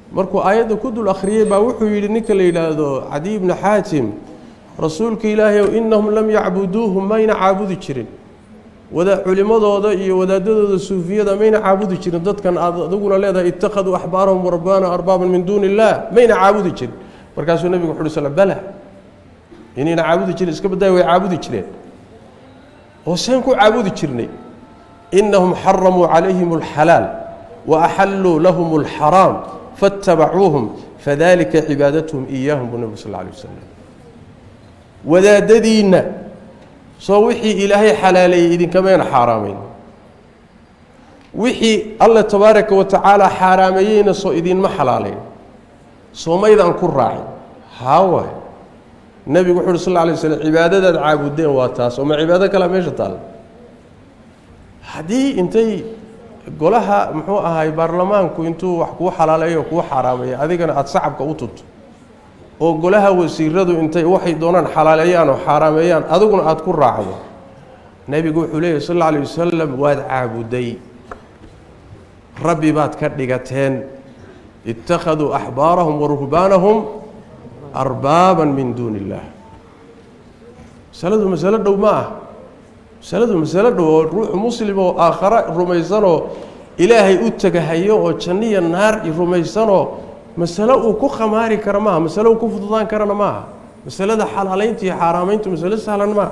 markuu aayada ku dul akhriyay baa wuxuu yiri ninka la yiraahdo Adi ibn Hatim rasuulka ilaahay innahum lam ya'buduhu ma ya'budu jirin wada culimadooda iyo wadaadadooda suufiyada mayna caabudi jirin dadkan adaguna leedahay ittaqadu ahbaarahum rabbana arbaban min dunillah mayna caabudi jirin markaasuu nabigu wuxuu sallallahu bala inayna caabudi jirin iska baday way caabudi jireen oo seen ku caabudi jirnay innahum harramu alayhim alhalal wa ahallu lahum alharam fattaba'uuhum fadhalika ibadatuhum iyyahum nabi sallallahu alayhi wasallam wadaadadiina soo wixii ilaahay xalaaleeyay idin kameena xaraamayn wixii Allah tabaaraka wa tacaala xaraameeyayna soo idin ma xalaaleyn soo maydan ku raacin hawa nabigu wuxuu sallallahu alayhi wasallam cibaadada caabudeen waa taas oo ma cibaado kala meesha taal hadii intay golaha muxuu ahay baarlamaanku intuu wax ku xalaaleeyo ku xaraameeyo adigana aad sacabka u tunto oo golaha wasiiradu intay waxay doonaan xalaaleeyaan oo xaraameeyaan adiguna aad ku raacdo nabigu wuxuu leeyahay sallallahu alayhi wasallam waad caabuday rabbi baad ka dhigateen ittakhadhu ahbaarahum wa ruhbanahum arbaban min dunillah saladu mas'ala dhow ma saladu mas'ala dhow ruux muslim oo aakhira rumaysano ilaahay u tagahayo oo janniya naar rumaysano مسألة وكخماري كرمها مسألة وكفضان كرنا معها مسألة حلالين تي حرامين مسألة سهلا ما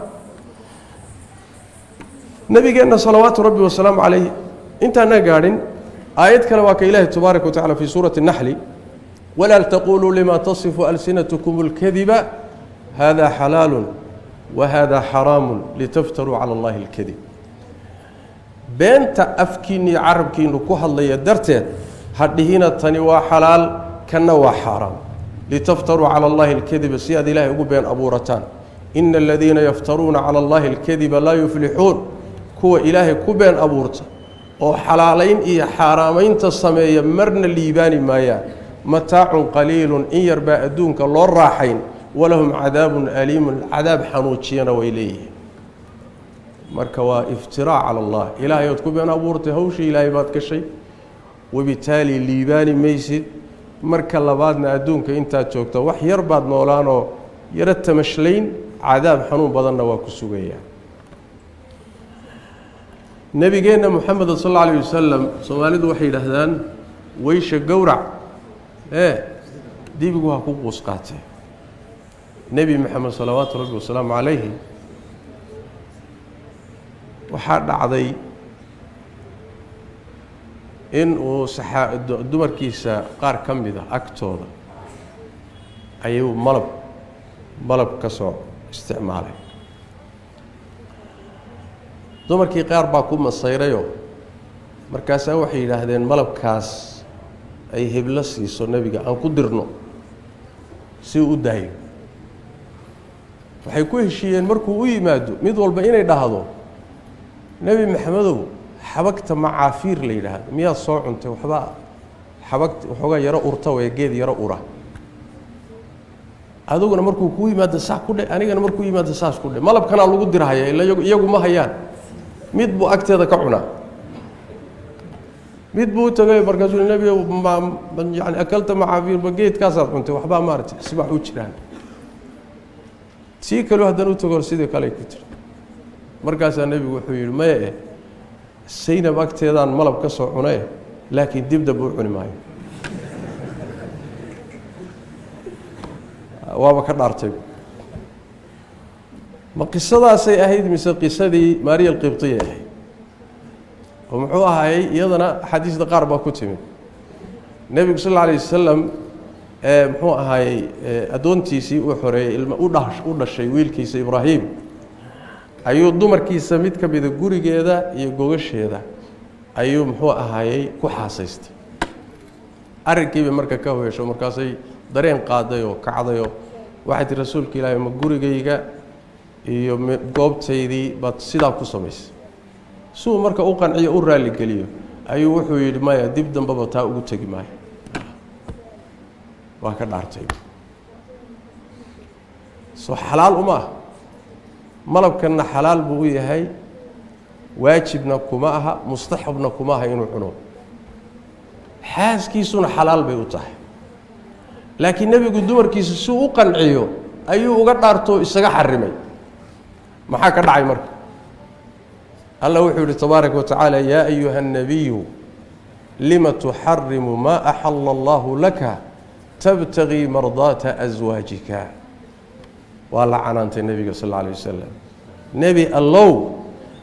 نبي قالنا صلوات ربي والسلام عليه انت انا قارن آيات كلا واك إله تبارك وتعالى في سورة النحل ولا تقولوا لما تصف ألسنتكم الكذب هذا حلال وهذا حرام لتفتروا على الله الكذب بنت أفكيني عربكي نكوها الله يدرتين هدهين تنوى حلال كنوى حرام لتفتروا على الله الكذب سياد الله يقول بين أبورتان إن الذين يفترون على الله الكذب لا يفلحون كو إلهي كبين أبورتان oo xalaalayn iyo xaraamaynta sameeya marna liibaani maayaan mataac qaliil in yarba adduunka loo raaxayn walahum cadaabun aliim cadaab xanuujiyana way leeyihiin marka waa iftiraa cala allah ilaahay oo ku been abuurtay hawshii ilaahay baad gashay wabitaali liibaani maysid marka labaadna adduunka intaad joogto wax yar baad noolaanoo yara tamashlayn cadaab xanuun badanna waa ku sugayaan نبينا محمد صلى الله عليه وسلم سوالد وحيد هذان ويش جورع دي بيجوها كوكوس قاته نبي محمد صلوات ربي والسلام عليه وحاد عضي إن وسحا الدمر كيسا قار كم بذا أكتوذا أيوه ملب كسر استعماله dumarkii qaar baa ku masayrayo markaas waxay yiraahdeen malabkaas ay hebla siiso nabiga aan ku dirno si uu daayo waxay ku heshiiyeen markuu u yimaado mid walba inay dhahdo nabi maxamedow xabagta macaafiir la yiraahdo miyaa soo cuntay waxba xabagta waxooga yara urta way geed yara ura aduguna markuu ku yimaado sax ku dhig anigana markuu yimaado saas ku dhig malabkana lagu dirahaya iyagu ma hayaan mid buu agteeda ka cunaa mid buu tagay markaasuu nabiga yani akalta macaafiir bageedkaasaad cuntay waxbaa maaragtay sibax u jiraan tii kaloo haddana u tago sidii kale ku jira markaasaa nebigu wuxuu yidhi maya saynab agteedaan malab ka soo cunay laakiin dibdab u cuni maayo waaba ka dhaartay ما قصة سيأهيد مثل قصة ماريا القبطية ومحوها هي يضنا حديث دقاربة كتمي النبي صلى الله عليه وسلم محوها هي أدون تيسي وحري أودا الشيء ويل كيس إبراهيم أيو دمر كيس ميت كبيد جوري كذا يجوش هذا أيو محوها هي كحاسيستي أركي بمركز كهوش ومركزي درين قاضيو كعضيو واحد رسول كلا يوم جوري جيجا iyo goobtaydii baad sidaa ku samaysay suu marka u qanciyo u raali geliyo ayuu wuxuu yidhi maya dib dambaba taa ugu tegi maayo waa ka dhaartay soo xalaal uma malabkana xalaal buu yahay waajibna kuma aha mustahabna kuma aha inuu cuno xaaskiisuna xalaal bay u tahay laakiin nabigu dumarkiisa suu u qanciyo ayuu uga dhaarto isaga xarimay maxaa ka dhacay marka Allah wuxuu yiri tabaaraka wa ta'ala ya ayuha an-nabiy lima tuharrimu ma ahalla Allah laka tabtaghi mardata azwajika wala ananta nabiga sallallahu alayhi wasallam nabi Allah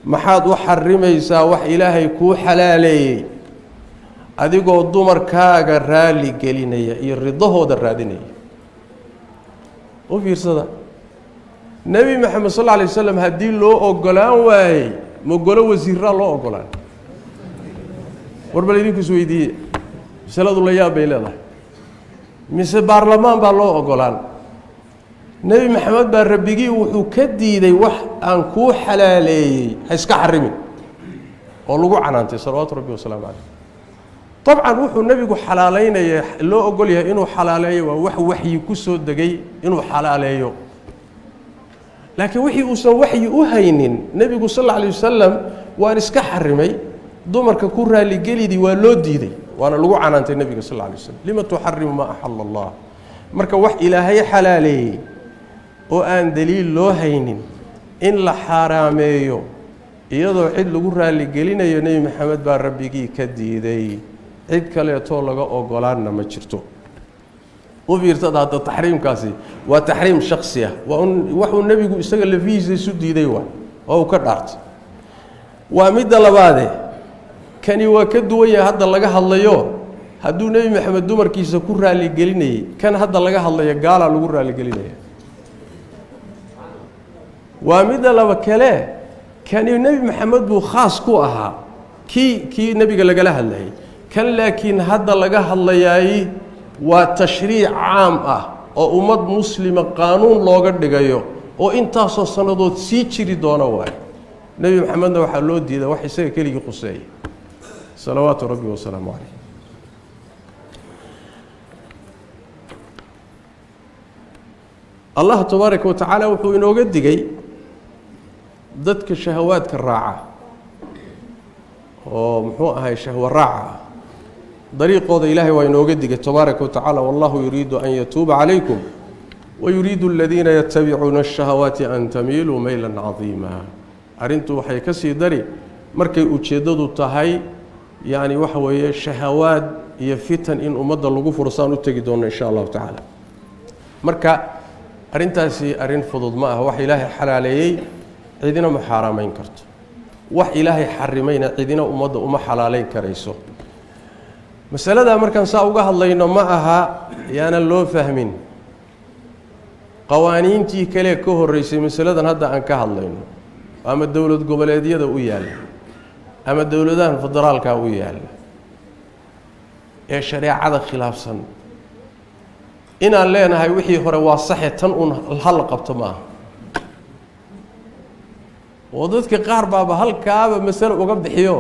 maxaad u xarimaysaa wax ilaahay ku xalaaleeyay adigoo dumarkaaga raali gelinaya iyo ridahooda raadinaya oo fiirsada نبي محمد صلى الله عليه وسلم هدي له أقولان واي مقولة وزيرة له أقولان وربنا يديك سويدي سلاد الله يا بيلاده مثل برلمان بالله أقولان نبي محمد بالربيجي وكدي ذي وح أنكو حلالي حسك حرمي والله عنانتي صلوات ربي وسلام عليه طبعا وحو النبي حلالين له أقول يا إنه حلالي وحي كسر دقي إنه حلالي لكن وحي أوسن وحي أهينين النبي صلى الله عليه وسلم وأنا إسك حرمي دمرك كورها اللي جلدي ولودي ذي وأنا لقوا عن أنت النبي صلى الله عليه وسلم لما تحرم ما أحل الله مرك وحي إلهي حلالي وأن دليل له هينين إن لحراميو يضع عد لقورها اللي جلينا يا نبي محمد بن ربيكي كدي ذي عد كلا يطول لقى أقولنا ما شرتو وفيرتاد هذا التحريم كاسي وتحريم شخصية وحو النبي يستقل فيه زي سدي ديوان أو كرارت ومد لباده kani waa ka duwan yahay hadda laga hadlayo hadduu nebi maxamed dumarkiisa ku raaligelinayay kan hadda laga hadlaya gaalaa lagu raaligelinaya waa midda laba kale kani nebi maxamed buu khaas ku ahaa kii nebiga lagala hadlayay kan laakiin hadda laga hadlayaay waa tashriic caam ah oo ummad muslima qaanuun looga dhigayo oo intaasoo sannadood sii jiri doona waay nebi maxamedna waxaa loo diiday wax isaga keligii quseeyay salawaatu rabbi wasalaamu calayh allah tabaaraka wa tacaala wuxuu inooga digay dadka shahawaadka raaca oo muxuu ahay shahwa raaca dariiqooda ilaahay waa inooga digay tabaaraka wa tacaala wallahu yuriidu an yatuuba calaykum wayuriidu aladiina yatabicuuna ashahawaati an tamiiluu maylan cadiima arrintu waxay ka sii dari markay ujeeddadu tahay yacni waxa weeye shahawaad iyo fitan in ummadda lagu furo saan u tegi doonno insha allahu tacaala marka arrintaasi arrin fudud ma aha wax ilaahay xalaaleeyey cidina ma xaaraamayn karto wax ilaahay xarimayna cidina ummadda uma xalaalayn karayso masaladaa markaan saa uga hadlayno ma aha yaanan loo fahmin qawaaniintii kale ka horreysay masaladan hadda aan ka hadlayno ama dowlad goboleedyada u yaalla ama dowladahan federaalka u yaalla ee shareecada khilaafsan inaan leenahay wixii hore waa saxe tan uun hal qabto maaha oo dadka qaar baaba halkaaba masalo uga bixiyo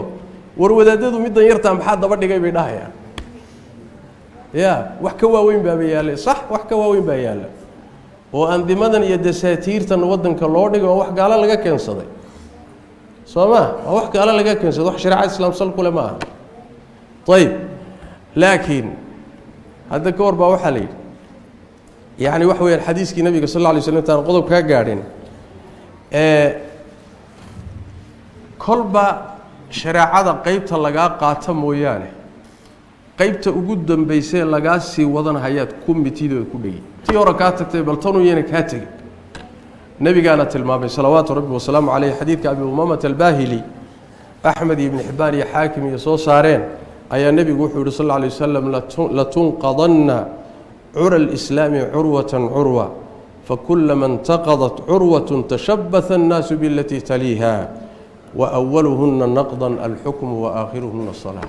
war wadaadadu middan yartaa maxaa daba dhigay bay dhahayaan ya wax ka waaweyn baaba yaalla sax wax ka waaweyn baa yaalla oo andimadan iyo dasaatiirtan waddanka loo dhigay oo wax gaalo laga keensaday soo ma waa wax gaalo laga keensaday wax shareecada islaam sal kule ma aha ayib laakiin hadda ka hor baa waxaa la yidhi yacni waxa weyaan xadiiskii nabiga sal alla alay slam intaan qodob kaa gaadhin kolba shareecada qeybta lagaa qaata mooyaane qeybta ugu dambaysee lagaa sii wadan hayaad ku mitidooda ku dhegi tii hore kaa tagtay bal tanuu yana kaa tegin nebigaana tilmaamay salawaatu rabbi wasalaamu caleyh xadiidka abi umamata albaahili axmed iyo ibni xibbaan iyo xaakim iyo soo saareen ayaa nebigu wuxuu yihi sal alla alay wasalam latunqadanna cura alislaami curwatan curwa fakulama intaqadat curwatun tashabbaha annaasu bilatii taliiha wawaluhuna naqdan alxukmu waakhiruhuna asalaa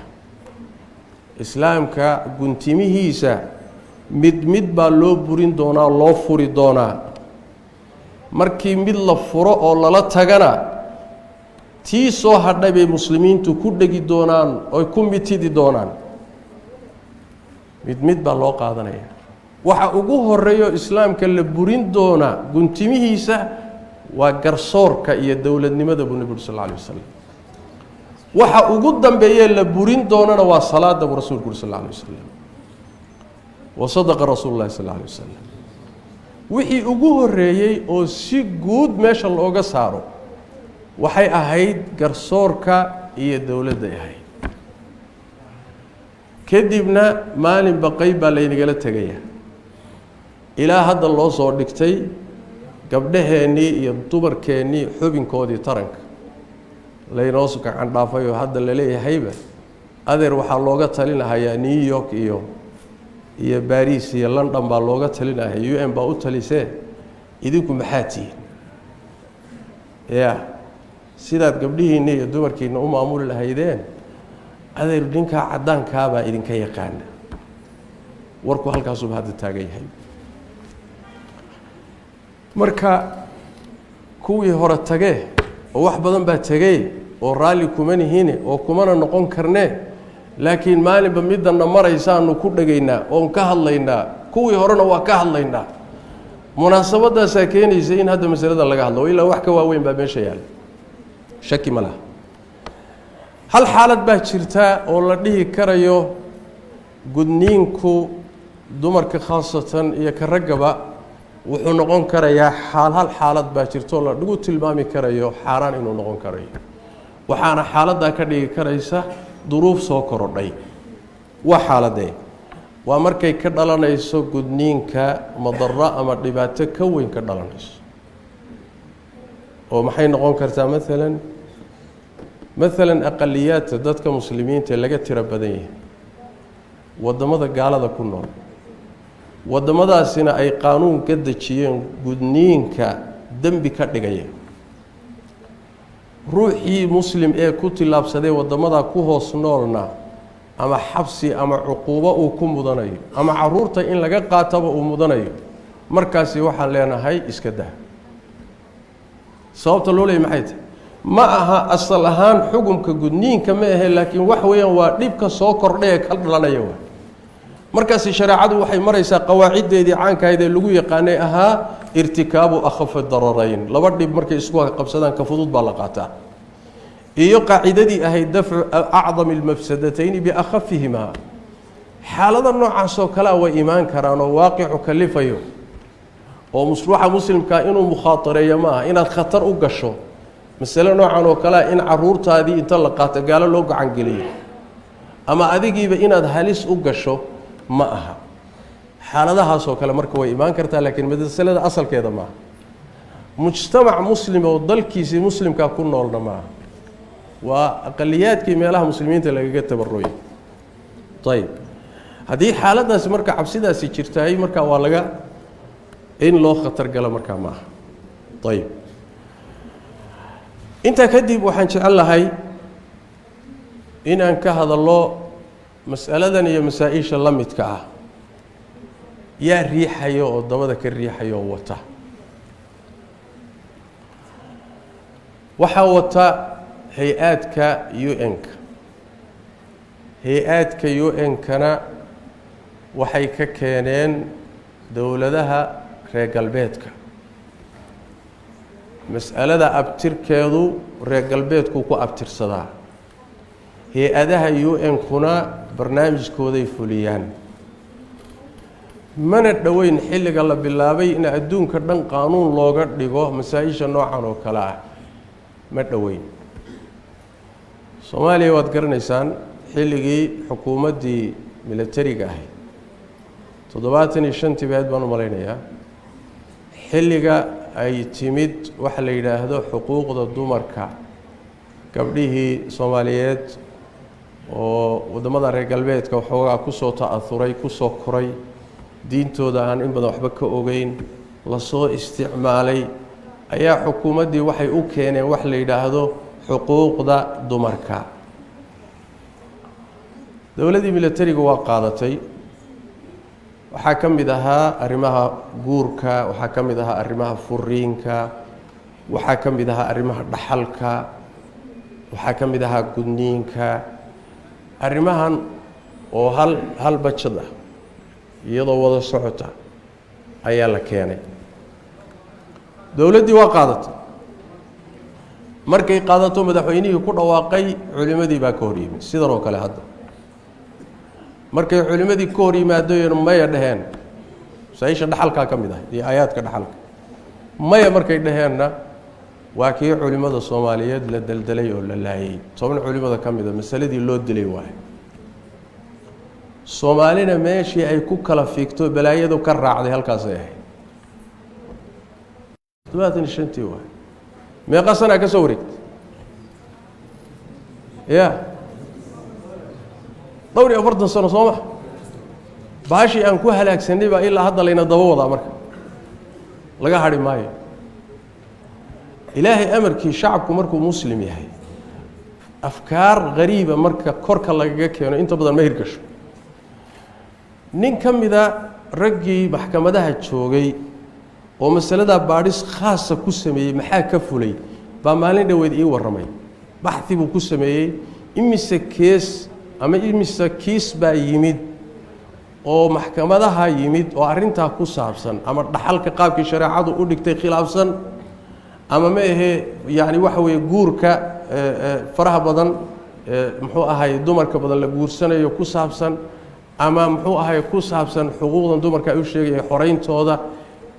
islaamka guntimihiisa mid mid baa loo burin doonaa loo furi doonaa markii mid la furo oo lala tagana tii soo hadhay bay muslimiintu ku dhegi doonaan oy ku mitidi doonaan mid mid baa loo qaadanaya waxa ugu horeeyo islaamka la burin doonaa guntimihiisa waa garsoorka iyo dowladnimada buu nebigu sal alla alay wasalam waxa ugu dambeeyee la burin doonana waa salaada buu rasuulku uri sal alla alay wasalam wa sadaqa rasuulu llahi sal alla alay wasalam wixii ugu horreeyey oo si guud meesha looga saaro waxay ahayd garsoorka iyo dowladday ahayd kadibna maalinba qeyb baa laynagala tegaya ilaa hadda loo soo dhigtay gabdhaheennii iyo dumarkeennii xubinkoodii taranka laynoo gacan dhaafay oo hadda la leeyahayba adeer waxaa looga talinahayaa new york iyo baris iyo london baa looga talinahaya u n baa u talisee idinku maxaa tihiin ya sidaad gabdhihiinna iyo dumarkiinna u maamuli lahaydeen adeer ninkaa caddaankaabaa idinka yaqaana warku halkaasuba hadda taagan yahay marka kuwii hore tagee oo wax badan baa tegey oo raalli kuma nihine oo kumana noqon karnee laakiin maalinba middanna maraysaanu ku dhegaynaa oon ka hadlaynaa kuwii horena waa ka hadlaynaa munaasabadaasaa keenaysa in hadda masalada laga hadlo ilaa wax ka waaweyn baa meesha yaalla shaki ma laha hal xaalad baa jirta oo la dhihi karayo gudniinku dumarka khaasatan iyo ka raggaba wuxuu noqon karayaa hal xaalad baa jirtoo lagu tilmaami karayo xaaraan inuu noqon karayo waxaana xaaladdaa ka dhigi karaysa duruuf soo korodhay waa xaaladee waa markay ka dhalanayso gudniinka madaro ama dhibaato ka weyn ka dhalanayso oo maxay noqon kartaa maalan maalan aqaliyaadka dadka muslimiinta laga tiro badan yahay waddamada gaalada ku nool waddamadaasina ay qaanuun ka dejiyeen gudniinka dembi ka dhigaya ruuxii muslim ee ku tillaabsaday waddamadaa ku hoos noolna ama xabsi ama cuquubo uu ku mudanayo ama carruurta in laga qaataba uu mudanayo markaasi waxaan leenahay iska dah sababta loo leeyay maxay tahay ma aha asal ahaan xukunka gudniinka ma ahe laakiin wax weeyaan waa dhibka soo kordhay ee ka dhalanaya waa markaasi shareecadu waxay maraysaa qawaaciddeedii caankahayd ee lagu yaqaanay ahaa irtikaabu akhafi dararayn laba dhib markay isku qabsadaan ka fudud baa la qaataa iyo qaacidadii ahayd dafcu acdami almafsadatayni biakhafihimaa xaalada noocaas oo kale way imaan karaan oo waaqicu kalifayo oo ruuxa muslimkaa inuu mukhaatareeyo ma aha inaad khatar u gasho masale noocan oo kale in carruurtaadii inta la qaato gaalo loo gacangeliyo ama adigiiba inaad halis u gasho ma aha xaaladahaasoo kale marka way imaan kartaa laakiin masalada asalkeeda maaha mujtamac muslim oo dalkiisii muslimkaa ku noolna maaha waa aqaliyaadkii meelaha muslimiinta lagaga tabaroyay ayib haddii xaaladaasi marka cabsidaasi jirtahay marka waa laga in loo khatar galo markaa maaha ayib intaa kadib waxaan jecel lahay inaan ka hadallo mas'aladan iyo masaa-isha la midka ah yaa riixaya oo dabada ka riixaya oo wata waxaa wata hay-aadka UN-ka hay-aadka UN-kana waxay ka keeneen dowladaha reer galbeedka mas'alada abtirkeedu reer galbeedku ku abtirsadaa hay-adaha UN-kuna barnaamijkooday fuliyaan mana dhoweyn xilliga la bilaabay in adduunka dhan qaanuun looga dhigo masaa-isha noocan oo kale ah ma dhoweyn soomaaliya waad garanaysaan xilligii xukuumaddii milatariga ahayd 75 beed baan u malaynayaa xilliga ay timid waxa la yidhaahdo xuquuqda dumarka gabdhihii Soomaaliyeed oo wadamada reer galbeedka waxoogaa ku soo ta'ahuray ku soo koray diintooda aan in badan waxba ka ogeyn la soo isticmaalay ayaa xukuumaddii waxay u keeneen wax la yidhaahdo xuquuqda dumarka dowladdii milatariga waa qaadatay waxaa ka mid ahaa arrimaha guurka waxaa ka mid ahaa arrimaha furiinka waxaa ka mid ahaa arrimaha dhaxalka waxaa ka mid ahaa gudniinka arrimahan oo hal bajad ah iyadoo wada socota ayaa la keenay dowladdii waa qaadatay markay qaadato madaxweynihii ku dhawaaqay culimadii baa ka hor yimid sidan oo kale hadda markay culimadii ka hor yimaadeen maya dhaheen saayisha dhaxalka ka mid ah iyo aayaadka dhaxalka maya markay dhaheenna waa kii culimada Soomaaliyeed la daldalay oo la laayay 10 culimada ka mid ah masaladii loo dilay waay Soomaalina meeshii ay ku kala fiigto balaayadu ka raacday halkaas ay ahayd 25 waay meeqa sana ka soo wareegtay ya dhowr iyo 40 sano Sooma baashi aan ku halaagsanay baa ilaa hadda layna daba wadaa marka laga hari maayo ilaahay amarkii shacabku markuu muslim yahay afkaar qariiba marka korka lagaga keeno inta badan ma hirgasho nin kamida raggii maxkamadaha joogay oo masalada baadhis khaas ku sameeyay maxaa ka fulay ba maalin dhaweed ii waramay baxthi buu ku sameeyay imise kees ama imise kiis baa yimid oo maxkamadaha yimid oo arinta ku saabsan ama dhaxalka qaabkii shariicadu u dhigtay khilaafsan ama ma ahe yaani waxa weeye guurka faraha badan muxuu ahay dumarka badan la guursanayo ku saabsan ama muxuu ahay ku saabsan xuquuqdan dumarka ay u sheegayeen xoreyntooda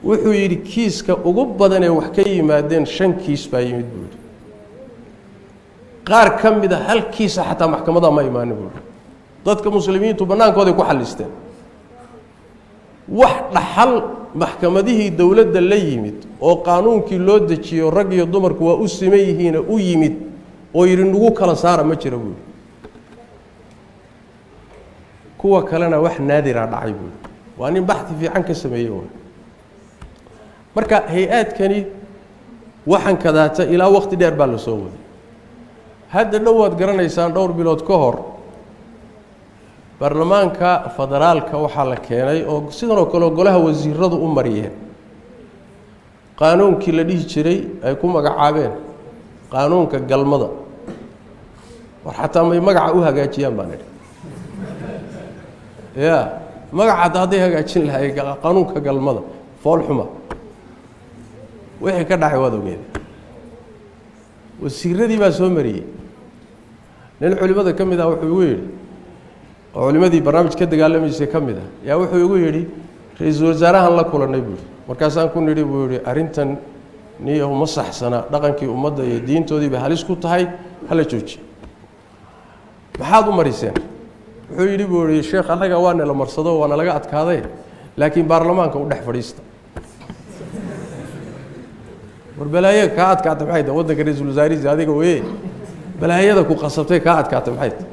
wuxuu yiri kiiska ugu badan ee wax ka yimaadeen 5 kiis baa yimid buu qaar kamida hal kiis xataa maxkamada ma imaan buu dadka muslimiintu banaankooda ku xalisteen wax dhaxal maxkamadihii dawladda la yimid oo qaanuunkii loo dejiyo rag iyo dumarku waa u siman yihiin u yimid oo yiri nagu kala saara ma jiro buu kuwa kalena wax naadira dhacay buu waa nin baxthi fiican ka sameeyay marka hay-adkani waxan kadaata ilaa waqti dheer baa la soo waday hadda dhawaad garanaysaan dhowr bilood ka hor baarlamaanka federaalka waxaa la keenay oo sidoo kale golaha wasiiradu u mariyeen qaanuunkii la dhihi jiray ay ku magacaabeen qaanuunka galmada war xataa may magaca u hagaajiyaan baan idhi ya magaca hadday hagaajin lahayd qaanuunka galmada fool xuma wixii ka dhacay waad ogeed wasiiradii baa soo mariyey nin culimada ka mid ah wuxuu igu yidhi oo culimadii barnaamij ka dagaalamaysay ka mid ah yaa wuxuu igu yidhi ra-iisul wasaarahan la kulanay buu yidhi markaasaan ku nidhi buu yidhi arrintan niyo ma saxsana dhaqankii ummadda iyo diintoodii bay halis ku tahay hala joojiyo maxaad u mariseen wuxuu yidhi buu yidhi sheekh annaga waa nala marsado waana laga adkaaday laakiin baarlamaanka u dhex fadhiista war balaayo ka adkaatay maxay tahay waddanka ra-iisul wasaarihiisa adiga weye balaayada ku qasabtay ka adkaatay maxay tahay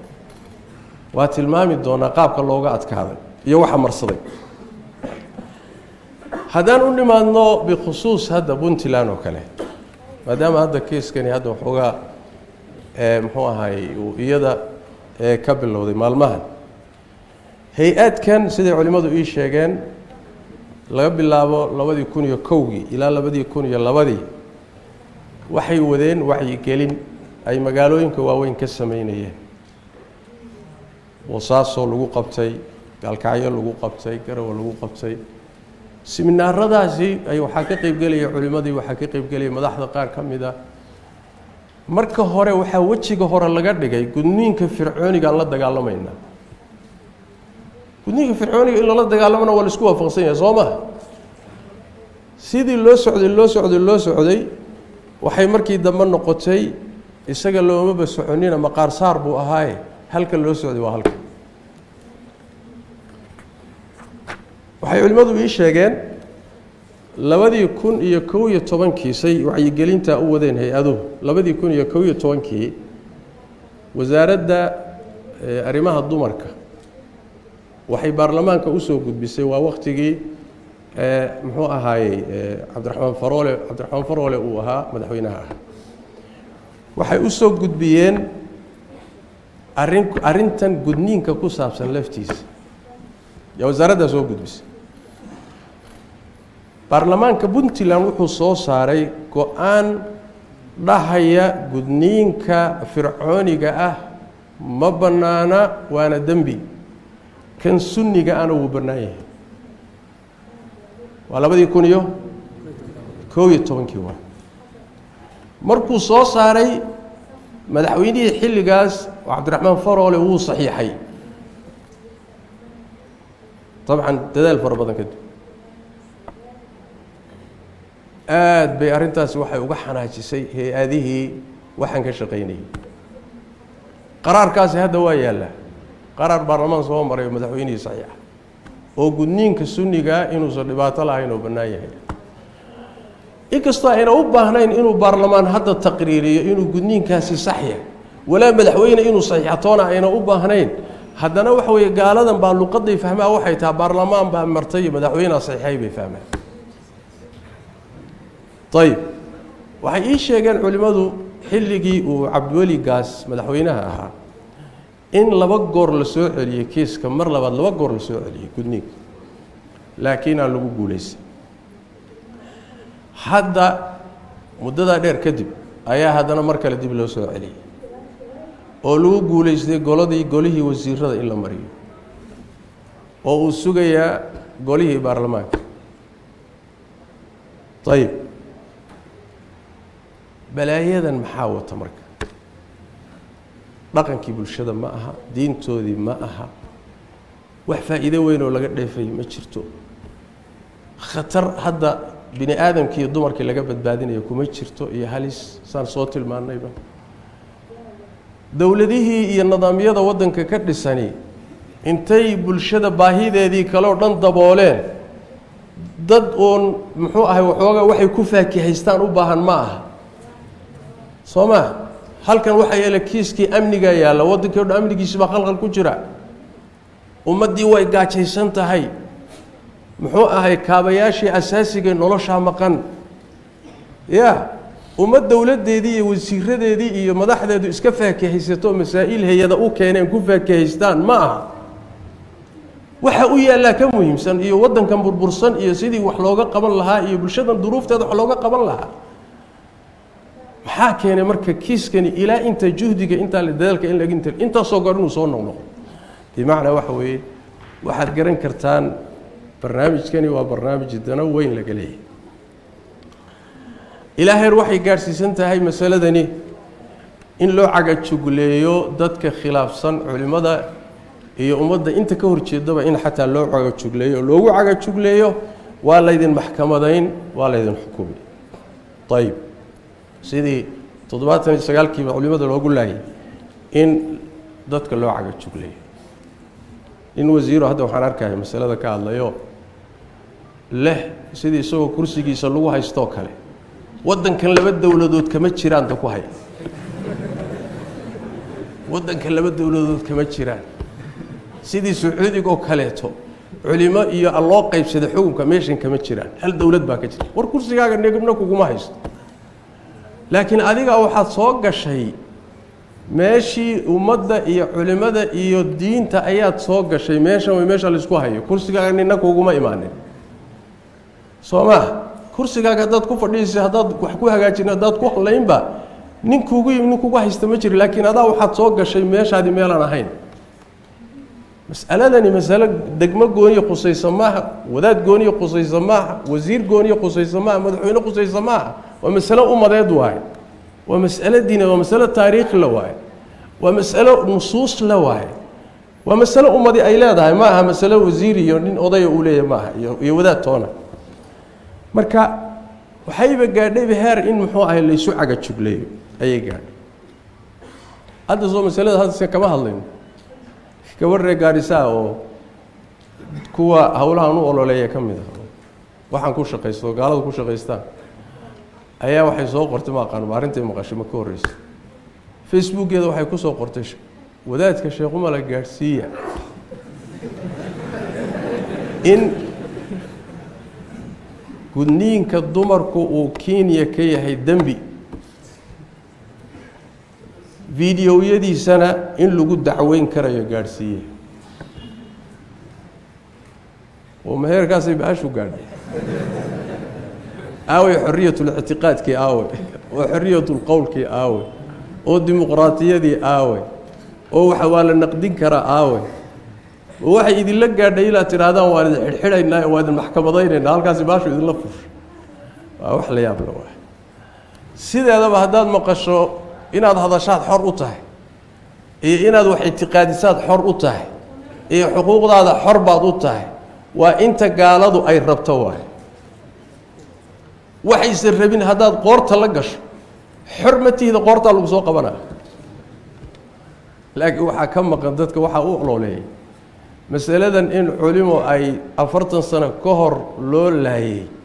waa tilmaami doonaa qaabka looga adkaaday iyo waxa marsaday haddaan u nimaadno bikhusuus hadda puntland oo kale maadaama hadda keeskani hadda waxoogaa muxuu ahay iyada ka bilowday maalmahan hay-adkan siday culimmadu ii sheegeen laga bilaabo 2001 ilaa 2002 waxay wadeen wacyigelin ay magaalooyinka waaweyn ka sameynayeen wasaaso lagu qabtay galkacyo lagu qabtay garawa lagu qabtay seminaaradaasi ay waxa ka qayb galay culimadii waxa ka qayb galay madaxda qaar kamida marka hore waxa wajiga hore laga dhigay gudniinka fircooniga la dagaalamayna gudniinka fircooniga in la dagaalamana waa la isku waafaqsan yahay Soomaa sidii loo socday waxay markii dambe noqotay isaga looma basoconina maqaar saar buu ahaay halka loo socday waa halka waxay culimadu ii sheegeen 2011 say wacyigelinta u wadeen hay-aduhu 2011 wasaaradda arrimaha dumarka waxay baarlamaanka u soo gudbisay waa waqtigii muxuu ahaayay Cabdiraxmaan Faroole uu ahaa madaxweynaha waxay u soo gudbiyeen arrintan gudniinka ku saabsan laftiisa yaa wasaaradda soo gudbisay baarlamaanka puntland wuxuu soo saaray go'aan dhahaya gudniinka fircooniga ah ma banaana waana dembi kan sunniga ana wuu bannaan yahay waa 2011 waa markuu soo saaray madaxweynihii xilligaas Cabdiraxmaan Faroole wuu saxiixay طبعا dadaal fara badan kadib aad bay arintaas waxay uga xanaajisay hay-adihii waxaan ka shaqeynayay qaraarkaasi hadda waa yaala qaraar baarlamaan soo maray madaxweynihii saxiix oo gudniinka sunniga inuu soo dhibaato lahayn oo bannaan yahay inkastoo ayna u baahnayn inuu baarlamaan hadda taqriiriyo inuu gudniinkaasi sax yahay walaa madaxweyne inuu saxiixatoona ayna u baahnayn haddana waxa weeye gaaladan baa luqaday fahmaa waxay tahay baarlamaan baa martay madaxweynaha saxiixay bay fahmaan طيب waxay ii sheegeen culimadu xilligii uu Cabdiweli Gaas madaxweynaha ahaa in laba goor la soo celiyay kiiska mar labaad laba goor la soo celiyay gudniinka laakiin aan lagu guuleysay hadda muddada dheer kadib ayaa haddana mar kale dib loo soo celiyay oo lagu guuleystay golihii wasiirada in la mariyo oo uu sugayaa golihii baarlamaanka طيب balaayadan maxaa wata marka dhaqankii bulshada ma aha diintoodii ma aha wax faa'iido weyn oo laga dheefay ma jirto khatar hadda bini aadamkii iyo dumarkii laga badbaadinayo kuma jirto iyo halis saan soo tilmaanayba dawladihii iyo nidaamyada waddanka ka dhisani intay bulshada baahideedii kale oo dhan dabooleen dad oon muxuu ahay waxoogaa waxay ku faakihaystaan u baahan ma aha Soomaa halkan waxa yeelay kiiskii amniga yaala wadankii oo dhan amnigiisa baa qalqal ku jira ummadii way gaajaysan tahay muxuu ahay kaabayaashii asaasiga nolosha maqan ya ummad dawladeedii iyo wasiiradeedii iyo madaxdeedu iska faakahaysato masaa'il hay'ada u keeneen ku faakahaystaan ma aha waxa u yaala ka muhiimsan iyo wadankan burbursan iyo sidii wax looga qaban lahaa iyo bulshadan duruufteeda wax looga qaban lahaa maxaa keenay marka kiiskani ilaa inta juhdiga inta la dadaalka in laga inta soo gaarnu soo noqnoqo bimacna waxa weeye waxaad garan kartaan barnaamijkani waa barnaamij dana weyn laga leeyahay ilaahay waxay gaarsiisan tahay masaladani in loo cagajugleeyo dadka khilaafsan culimada iyo ummadda inta ka horjeedaba in xataa loo cagajugleeyo loogu cagajugleeyo waa laydin maxkamadayn waa laydin xukumi طيب sidii 79kiiba culimada loogu laayay in dadka loo cagajugleeyo in wasiiro hadda waxaan arkayaa masalada ka hadlayo leh sidii isagoo kursigiisa lagu haysto kale wadankan laba dawladood kama jiraan ku hay wadankan laba dawladood kama jiraan sidii Sacuudiga oo kaleeto culimo iyo alloo qaybsaday xukunka meeshan kama jiraan hal dawlad baa ka jirta war kursigaaga neegabna kuguma haysto laakiin adiga waxaad soo gashay meeshii ummadda iyo culimada iyo diinta ayaad soo gashay meesha la isku hayo kursigaaga nina kuguma imaanin Soomaa kursigaaga dad ku fadhiisay hadaad wax ku hagaajin hadaad ku haleynba nin kugu haysta ma jiro laakiin adaa waxaad soo gashay meeshaadi meelan ahayn mas'aladani mas'ala degmo gooniyo qusaysa maaha wadaad gooniyo qusaysa maaha wasiir gooniyo qusaysa maaha madaxweyne qusaysa maaha waa mas'ala ummadeed waay waa mas'ala diin waa mas'ala taariikh la waay waa mas'ala nusuus la waay waa mas'ala ummadi ay leedahay maaha mas'ala wasiir iyo nin oday uu leeyahay maaha iyo wadaad toona marka waxayba gaadhay heer in muxuu ahay la isu cagajugleeyo ayay gaadhay hadda soo masalada hadda kama hadlayno gabarre gaarisa oo kuwa hawlahan u ololeeya kamid ah waxaan ku shaqeysto gaalada ku shaqeystaan ayaa waxay soo qortay ma aqaan maarintii maqashay ma ka horreysay facebookeeda waxay ku soo qortay wadaadka Sheekh Umar gaarsiiya in gudniinka dumarku uu Kenya ka yahay dambi fiidiyoyadiisana in lagu dacweyn karayo gaarsiiye oo meherkaas ay baashu gaadhay aawe xorriyatul i'tiqaadki aawe oo xorriyatul qowlki aawe oo dimuqraadiyadii aawe oo waxa waa la naqdin kara aawe waxay idin la gaadhay ila tiraadaan waa idin xidhxidhaynaa waa idin maxkamadaynaa halkaas baashu idin la fush waa wax la yaab leh sideedaba hadaad maqasho inaad hadashaad xor u tahay iyo inaad wax i'tiqaadisaad xor u tahay iyo xuquuqdaada xor baad u tahay waa inta gaaladu ay rabto waay waxaysan rabin hadaad qoorta la gasho xurmatiida qoorta lagu soo qabanaa laakiin waxa ka maqan dadka waxa uu ololeeyay masaladan in culimo ay 40 sano ka hor loo laayay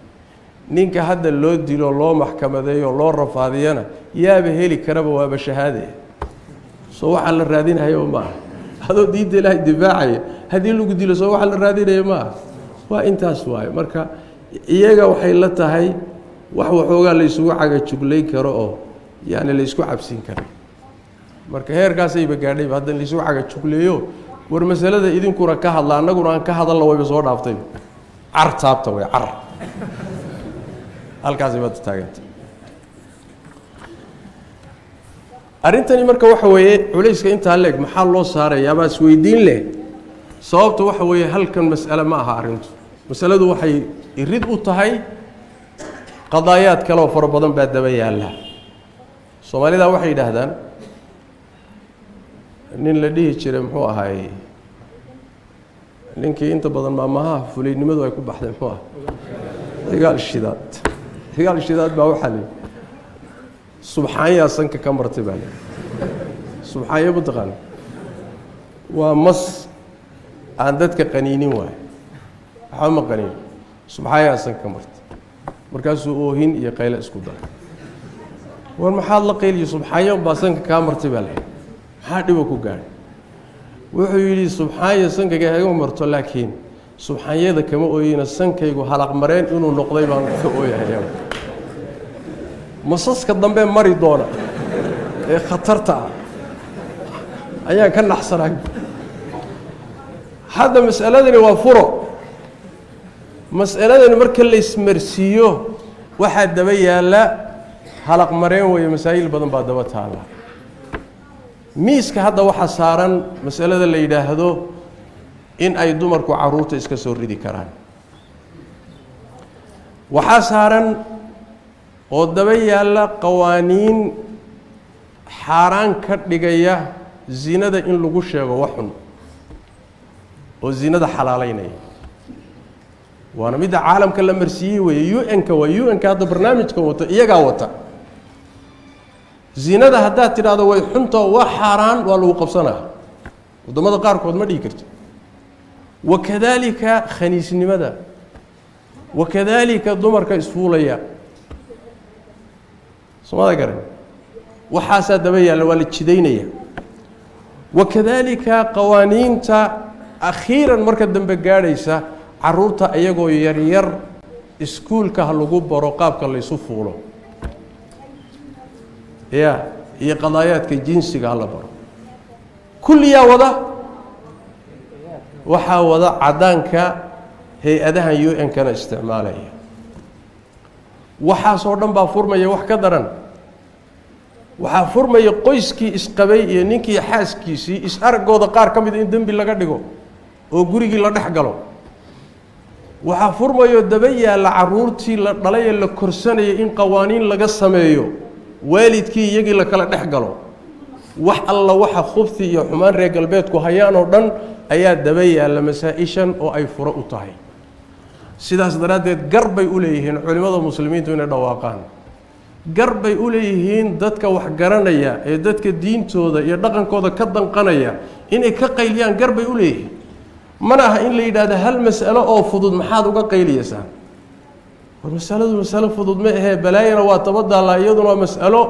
ninka hadda loo dilo loo maxkamadeeyo loo rafaadiyana yaaba heli karaba waaba shahaade soo waxa la raadinayo ma hado diinta Ilaahay difaacay hadii lagu dilo soo waxa la raadinayo ma waa intaas waay marka iyaga waxay la tahay wax waxooga la isugu cagajugleyn karo oo yaani la isku cabsin karo marka heerkaas ay gaadhay hadan la isugu cagajugleeyo war masalada idinkuna ka hadla anaguna aan ka hadalno way soo dhaaftay cartaabta way car halkaas ay wada taagantay arintani marka waxa weeye culayska inta leeg maxaa loo saarayaa baas weydiin leh sababtu waxa weeye halkan mas'ala ma aha arintu masaladu waxay irid u tahay qadaayaad kale oo fara badan baa daba yaala Soomaalida waxay yiraahdaan nin la dhihi jiray muxuu ahaay ninkii inta badan maamaha fuliynimadu ay ku baxday muxuu ah dagaal shidaad baa waxa leh subxaan ya sanka ka martay baa subxaan ya badqan waa mas aan dadka qaniinin waay waxa ma qaniin subxaan ya sanka martay markaasuu oohin iyo qayl isku daray war maxaad la qayliyo subxaayo baa sanka kaa martay baa leh maxaa dhibo ku gaadhay wuxuu yidhi subxaayo sankayga haga marto laakiin subxaanyada kama ooyina sankaygu halaq mareen inuu noqday baan ka ooyahay masaska dambe mari doona ee khatarta ayaan ka naxsanahay hadda mas'aladani waa furo mas'aladani marka la ismarsiiyo waxaa daba yaala halaq mareen weeye masaa'il badan baa daba taala miiska hadda waxaa saaran mas'alada la yidhaahdo in ay dumarku carruurta iska soo ridi karaan waxaa saaran oo daba yaalla qawaaniin xaaraan ka dhigaya zinada in lagu sheego wax xun oo zinada xalaalaynaya waana midda caalamka la marsiiyey weeye UN-ka waa UN-ka hadda barnaamijka wata iyagaa wata zinada haddaad tidhaahdo way xuntoo waa xaaraan waa lagu qabsanaa waddamada qaarkood ma dhigi karto wakadaalika khaniisnimada wakadaalika dumarka isfuulaya soomada garan waxaasaa daba yaalla waa la jidaynaya wakadaalika qawaaniinta akhiiran marka dambe gaadhaysa carruurta iyagoo yaryar iskuulka ha lagu baro qaabka laysu fuulo ya iyo qadaayaadka jinsiga ha la baro kulliyaa wada waxaa wada caddaanka hay-adahan UN-kana isticmaalaya waxaasoo dhan baa furmaya wax ka daran waxaa furmaya qoyskii isqabay iyo ninkii xaaskiisii is-araggooda qaar ka mida in dembi laga dhigo oo gurigii la dhex galo waxaa furmayo daba yaalla carruurtii la dhalay ee la korsanayay in qawaaniin laga sameeyo waalidkii iyagii la kala dhex galo wax alla waxa khubti iyo xumaan reer galbeedku hayaan oo dhan ayaa daba yaalla masaa-ishan oo ay furo u tahay sidaas daraaddeed gar bay u leeyihiin culimmada muslimiintu inay dhawaaqaan gar bay u leeyihiin dadka wax garanaya ee dadka diintooda iyo dhaqankooda ka danqanaya inay ka qayliyaan gar bay u leeyihiin mana aha in la yidhaahdo hal mas'alo oo fudud maxaad uga qayliyaysaan war masaladu masalo fudud ma ahee balaayana waa tabadaallaa iyaduna waa mas'alo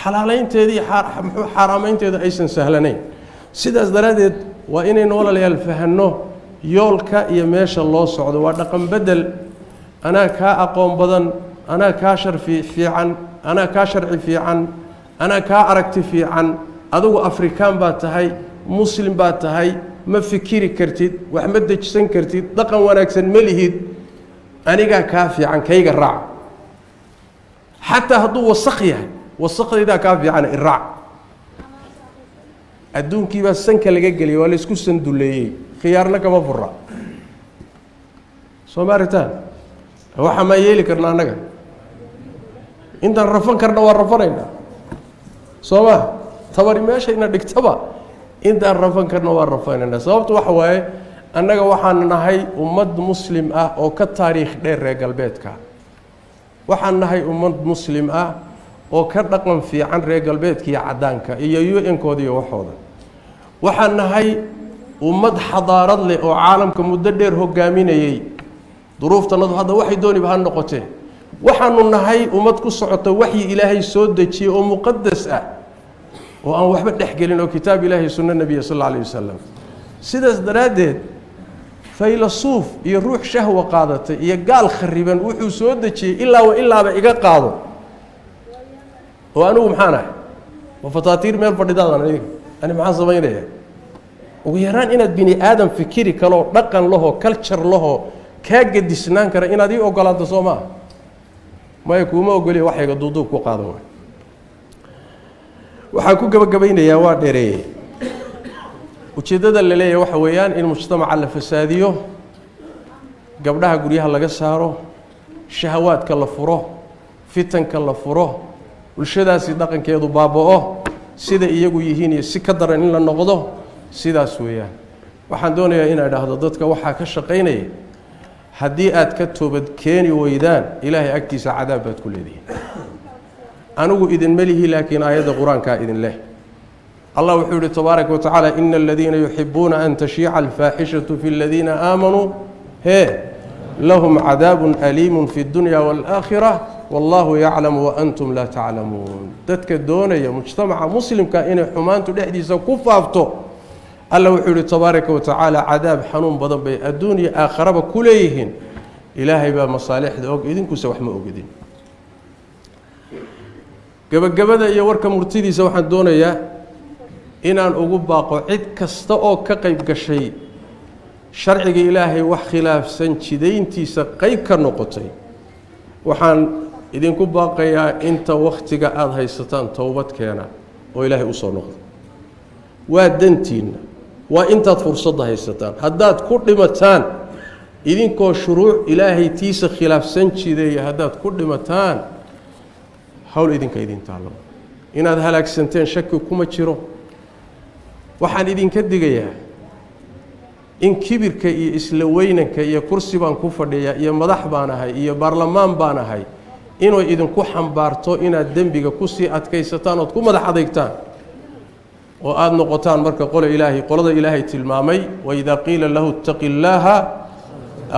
xalaalaynteedii xaaraamaynteeda aysan sahlanayn sidaas daraaddeed waa inaynu walaalayaal fahanno yoolka iyo meesha loo socdo waa dhaqan bedel anaa kaa aqoon badan anaa kaa sharfi fiican anaa kaa sharci fiican anaa kaa aragti fiican adigu afrikaan baad tahay muslim baad tahay ma fikiri kartid wax ma dejisan kartid dhaqan wanaagsan ma lihid anigaa kaa fiican kayga raac xataa hadduu wasaq yahay wasaqdaydaa kaa fiican iraac adduunkii baa sanka laga geliyay waa la isku sanduleeyey khiyaarna kama fura soo maaritaan waxa ma yeeli karna annaga intaan rafan karna waa rafanaynaa soo ma tabari meeshayna dhigtaba intaan rafan karna waa rafanaynaa sababtu waxa waaye annaga waxaan nahay ummad muslim ah oo ka taariikh dheer reer galbeedka waxaan nahay ummad muslim ah oo ka dhaqan fiican reer galbeedka iyo caddaanka iyo UN-kooda iyo waxooda waxaan nahay ummad xadaarad leh oo caalamka muddo dheer hogaaminayay duruuftanadu hadda waxay dooniba ha noqotee waxaanu nahay ummad ku socota waxyi ilaahay soo dejiyey oo muqadas ah oo aan waxba dhex gelin oo kitaab ilaahay sunno nebiya sal alla alayh wasalam sidaas daraaddeed faylasuuf iyo ruux shahwa qaadatay iyo gaal khariban wuxuu soo dejiyey ilaa wa ilaaba iga qaado oo anigu maxaan ahay waa fataatiir meel fadhidaadan aniga ani maxaan samaynaya ugu yaraan inaad bini aadam fikiri kaloo dhaqan lahoo culture lahoo kaa gadisnaan kara inaad ii ogolaato soo maaha maya kuuma ogoliya waxayga duuduub ku qaado waay waxaan ku gabagabaynayaa waa dheereeyey ujeeddada la leeyahay waxa weeyaan in mujtamaca la fasaadiyo gabdhaha guryaha laga saaro shahawaadka la furo fitanka la furo bulshadaasi dhaqankeedu baaba'o sida iyagu yihiin iyo si ka daran in la noqdo sidaas weeyaan waxaan doonayaa inaa idhaahdo dadka waxaa ka shaqaynaya haddii aad ka toobad keeni weydaan ilaahay agtiisa cadaab baad ku leedihiin anigu idinma lihi laakiin aayadda qur-aankaa idin leh allah wuxuu yihi tabaaraka wa tacaala ina aladiina yuxibuuna an tashiica alfaaxishatu fi aladiina aamanuu lahum cadaabun aliimun fi اdunya wاlآakhira والله يعلم وأنتم لا تعلمون دتك الدونية مجتمع مسلم كائن حمانته لحدي سكفافته الله وحده تبارك وتعالى عذاب حنون بدن بي الدنيا آخرة كليهن إلهي بمصالح ذوق إذن كسوح ما أوجدين قبل يا ورك مرتدي سوح الدونية إن أن أقول باقو عد كستأو كقيب كشيء شرع إلهي وخلاف سنشدين تيس قيب كنقطي وحن إذن كوب باقيا أنت وقتك هاي ستان توبت كينا وإلهي أصنع ودنتين وأنت فرصة هاي ستان هدات كل متان إذن كو شروع إلهي تيس خلاف سنشدي هدات كل متان حول إذن كإذن تعلم إن هذا هلاك سنتين شك كوما تشيرو waxaan idinka digayaa in kibirka iyo islaweynanka iyo kursi baan ku fadhiyaa iyo madax baan ahay iyo baarlamaan baan ahay inuu idinku xambaarto inaad dambiga ku sii adkaysataan oo ku madax adeegtaan oo aad noqotaan marka qolada ilaahay tilmaamay wa idha qila lahu ittaqillaha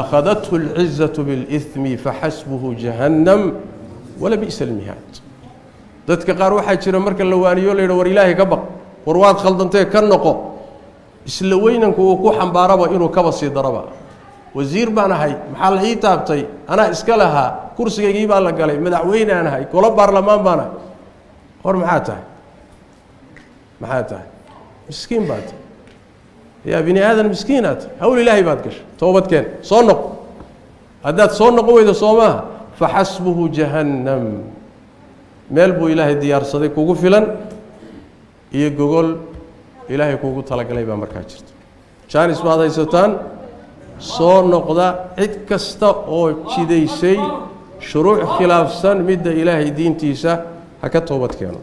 akhadathu al'izzatu bil ithmi fahasbuhu jahannam wala bi'sal mihad dadka qaar waxa jira marka la waaniyo leeyahay war ilaahay ka baq warwaad khaldantay ka noqo isla weynanku uu ku xambaaraba inuu ka basi daraba wasiir baan ahay maxaa la ii taabtay ana iska lahaa kursigaygii baa la galay madaxweyne aan ahay golo baarlamaan baan ahay hor maxaa tahay miskiin baad yaa bini aadan miskiinaad hawl ilaahay baad gashay toobadkeen soo noq hadaad soo noqo weydo Soomaa fahasbuhu jahannam meel buu ilaahay diyaarsaday kugu filan iyo gogol ilaahay kuugu talagalay baa markaa jirta jaanis baad haysataan soo noqda cid kasta oo jidaysay shuruuc khilaafsan midda ilaahay diintiisa ha ka toobad keeno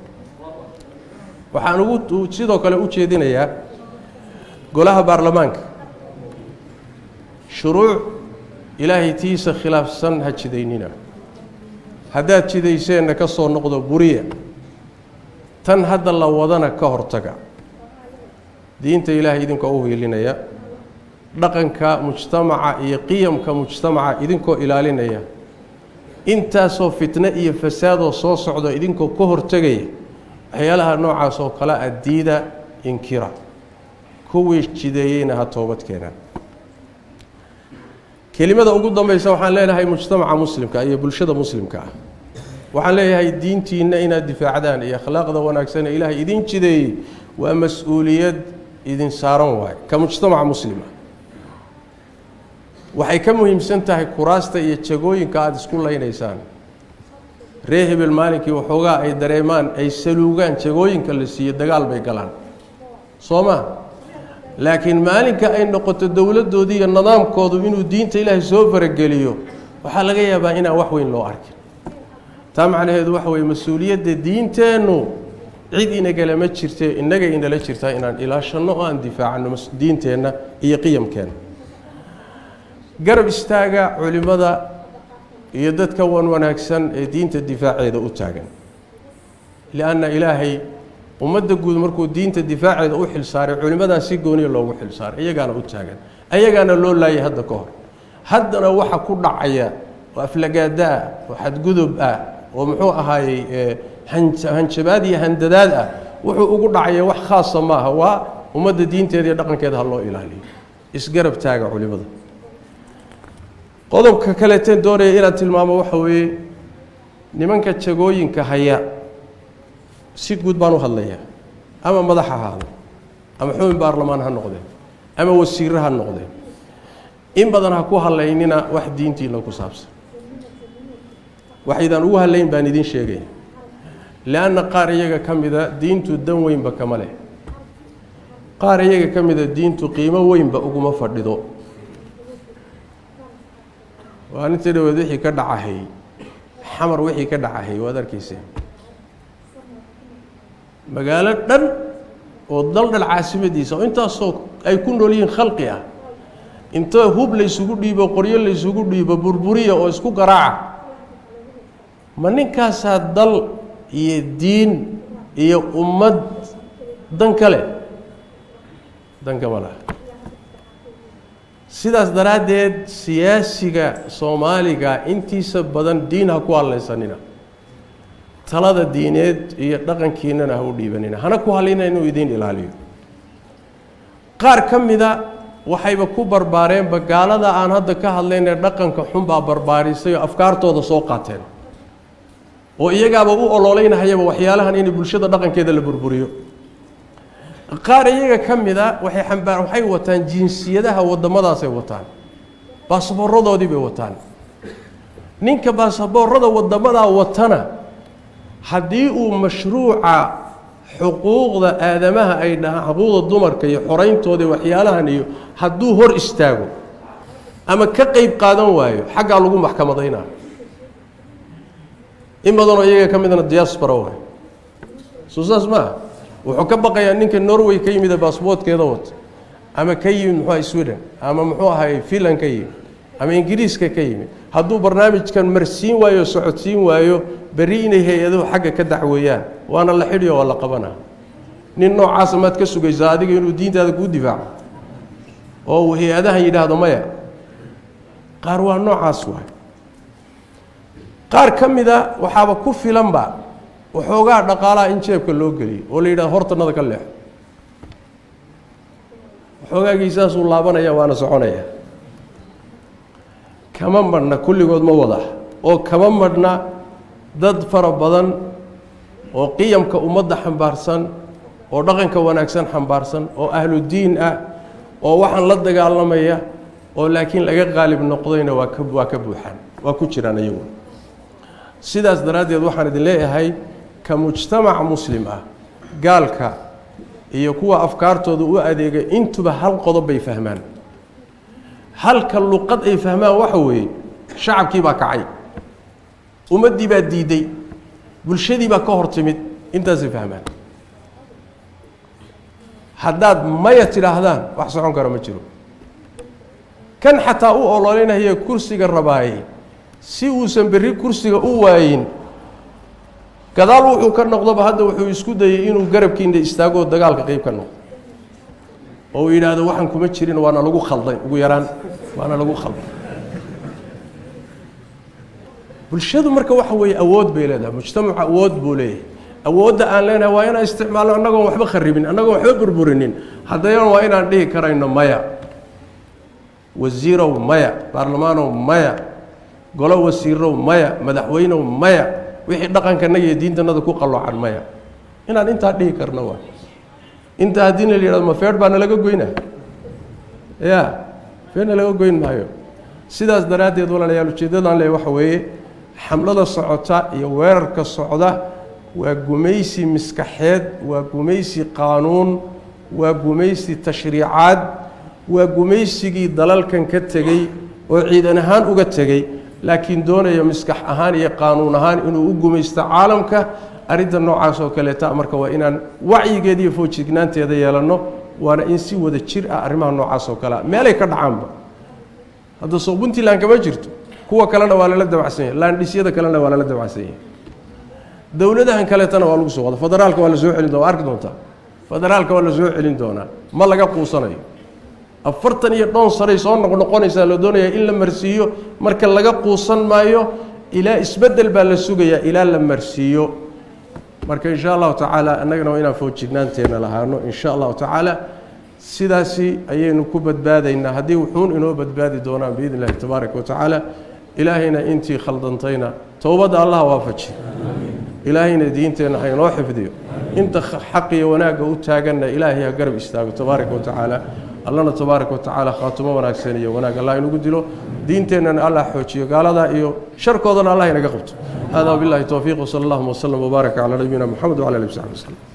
waxaan ugu sidoo kale u jeedinayaa golaha baarlamaanka shuruuc ilaahay tiisa khilaafsan ha jidaynina haddaad jidayseenna ka soo noqdo buriya tan hadda la wadana ka hortaga diinta ilaahay idinka u heelinaya dhaqanka mujtamaca iyo qiyamka mujtamaca idinkoo ilaalinaya intaasoo fitna iyo fasaadoo soo socdo idinkoo ka hortagaya waxyaalaha noocaas oo kala adiida inkira kuwii jideeyayna ha toobad keenaan kelimada ugu dambaysa waxaan leenahay mujtamaca muslimka iyo bulshada muslimka ah waxaan leeyahay diintiina inaad difaacdaan iyo akhlaaqda wanaagsan ee ilaahay idin jideeyay waa mas'uuliyad idin saaran waay ka mujtamaca muslima waxay ka muhiimsan tahay kuraasta iyo jagooyinka aad isku leynaysaan ree hebel maalinkii waxoogaa ay dareemaan ay saluugaan jagooyinka la siiyo dagaal bay galaan sooma laakiin maalinka ay noqoto dawladoodii iyo nidaamkoodu inuu diinta ilaahay soo farageliyo waxaa laga yaabaa inaan wax weyn loo arkin taa macnaheedu waxa weeye mas'uuliyadda diinteennu cid inagala ma jirtee inaga inala jirtaa inaan ilaashano oo aan difaacano diinteenna iyo qiyamkeena garab istaaga culimada iyo dadka wanaagsan ee diinta difaaceeda u taagan lianna ilaahay ummadda guud markuu diinta difaaceeda u xil saaray culimada si gooni loogu xil saaray iyagaana u taagan ayagaana loo laayay hadda ka hor haddana waxa ku dhacaya waa aflagaada oo xadgudub ah oo muxuu ahaayay hanjabaad iyo handadaad ah wuxuu ugu dhacaya wax khaas ma aha waa ummadda diinteeda iyo dhaqankeeda loo ilaaliyo isgarab taaga culimada qodobka kale teen doonaya inaan tilmaamo waxa weeye nimanka jagooyinka haya si guud baan u hadlayaa ama madax ha ahaado ama xubin baarlamaan ha noqdeen ama wasiir ha noqdeen in badan ha ku halaynina wax diintiina ku saabsan waxaydan ugu halayn baan idin sheegay laana qaar iyaga kamida diintu dan weynba kama leh qaar iyaga kamida diintu qiimo weynba uguma fadhido waa inta dhawaad wixii ka dhacahay xamar wixii ka dhacahay waad arkaysaa magaalo dhan oo dal caasimadiisa oo intaasoo ay ku nool yihiin khalqi ah inta hub la isugu dhiibo qoryo la isugu dhiibo burburiya oo isku garaaca ma ninkaasaa dal iyo diin iyo ummad dan kale dan kama laha sidaas daraaddeed siyaasiga Soomaaliga intiisa badan diin ha ku halaysanina talada diineed iyo dhaqankiinana ha u dhiibanina hana ku halayna inuu idin ilaaliyo qaar kamida waxayba ku barbaareen bagaalada aan hadda ka hadlaynay dhaqanka xun baa barbaarisay afkaartooda soo qaateen oo iyagaaba u ololeynayaba waxyaalahan in bulshada dhaqankeeda la burburiyo qaar iyaga kamida waxay wataan jinsiyadaha wadamadaas ay wataan baasaboorradoodii bay wataan ninka baasaboorrada wadamada watana haddii uu mashruuca xuquuqda aadamaha ay dhahaan xuquuqda dumarka iyo xoreyntooda waxyaalahan iyo hadduu hor istaago ama ka qayb qaadan waayo xagga lagu maxkamadayna in badan oo iyaga kamidna diaspora way suusaas ma wuxuu ka baqayaa ninka Norway ka yimid baasaboorkeeda wata ama ka yimid Sweden ama muxuu ahay Finland ka yimid ama Ingiriiska ka yimid hadduu barnaamijkan marsiin waayo socodsiin waayo bari inay hay'adaha xagga ka dacweeyaan waana la xidhiyo wala qabana nin noocaas maad ka sugaysaa adiga inuu diintaada ku difaaco oo hay'adaha yiraahdo maya qaar waa noocaas waay qaar kamida waxaaba ku filanba waxoogaa dhaqaalaha in jeebka loo geliyo oo la yiraahdo hortanada ka leex waxoogaagiisaas uu laabanaya waana soconaya kama marna kulligood ma wada oo kama marna dad fara badan oo qiyamka ummadda xambaarsan oo dhaqanka wanaagsan xambaarsan oo ahlu diin ah oo waxaan la dagaalamaya oo laakiin laga qaalib noqdayna waa ka buuxaan waa ku jiraan iyagu sidaas daraaddeed waxaan idin leeyahay ka mujtamac muslim ah gaalka iyo kuwa afkaartooda u adeega intuba hal qodob bay fahmaan halka luqad ay fahmaan waxa weeye shacabkii baa kacay ummadii baa diiday bulshadii baa ka hortimid intaasay fahmaan haddaad maya tidhaahdaan wax socon kara ma jiro kan xataa u ololeynaya kursiga rabaayay si uusan berri kursiga u waayin gadaal wuxuu ka noqdoba hadda wuxuu isku dayay inuu garabkiina istaago dagaalka qayb ka noqdo oo yiraahdo waxaan kuma jirin waana lagu khalday ugu yaraan waana lagu khalday bulshadu marka waxa weeye awood bay leedahay mujtamac awood buu leeyahay awoodda aan leenahay waa inaan isticmaalno annagoo waxba kharibin annagoo waxba burburinin haddayna waa inaan dhihi karayno maya wasiirow maya baarlamaanow maya golo wasiirow maya madaxweynow maya wixii dhaqankanaga iyo diintanada ku qaloocan maya inaan intaa dhihi karno waa inta haddii la yiraahdo ma feer baa nalaga goynaa ya feer nalaga goyn maayo sidaas daraaddeed walaalayaal ujeedadan leeyahay waxa weeye xamlada socota iyo weerarka socda waa gumaysi miskaxeed waa gumaysi qaanuun waa gumaysi tashriicaad waa gumaysigii dalalkan ka tegey oo ciidan ahaan uga tegey laakiin doonaya miskax ahaan iyo qaanuun ahaan inuu u gumaysto caalamka arinta noocaas oo kaleeta marka waa inaan wacyigeeda iyo foojignaanteeda yeelano waana in si wada jir ah arrimaha noocaas oo kale meelay ka dhacaanba hadda soo Puntland kama jirto kuwa kalena waa la dabacsan yahay laandhisyada kalena waa la dabacsan yahay dawladahan kaleetana waa lagu soo wada federaalka waa la soo celin doonaa arki doontaa federaalka waa la soo celin doonaa ma laga quusanayo 42 sano soo noqonaysa la doonayaa in la marsiiyo marka laga quusan maayo ilaa isbedel baa la sugayaa ilaa la marsiiyo marka insha Allah taala annagana waa inaan foojignaanteena lahaano insha Allah taala sidaasi ayaynu ku badbaadaynaa haddii wuxuun inoo badbaadi doonaan biidn Allah tabaaraka wa taala ilaahayna intii khaldantayna toobada Allah waafaji ilaahayna diinteena ha inoo xifdiyo inta xaq iyo wanaag u taaganna ilaahay garab istaago tabaaraka wa taala allana tabaaraka wa taala khaatimo wanaagsan iyo wanaag Allah inuu dilo diinteena Allah xoojiyo gaalada iyo sharkoodana Allah inaga qabto hada billahi tawfiiq sallallahu alayhi wa sallam wa baraka ala nabiyina Muhammad wa ala alihi wa sahbihi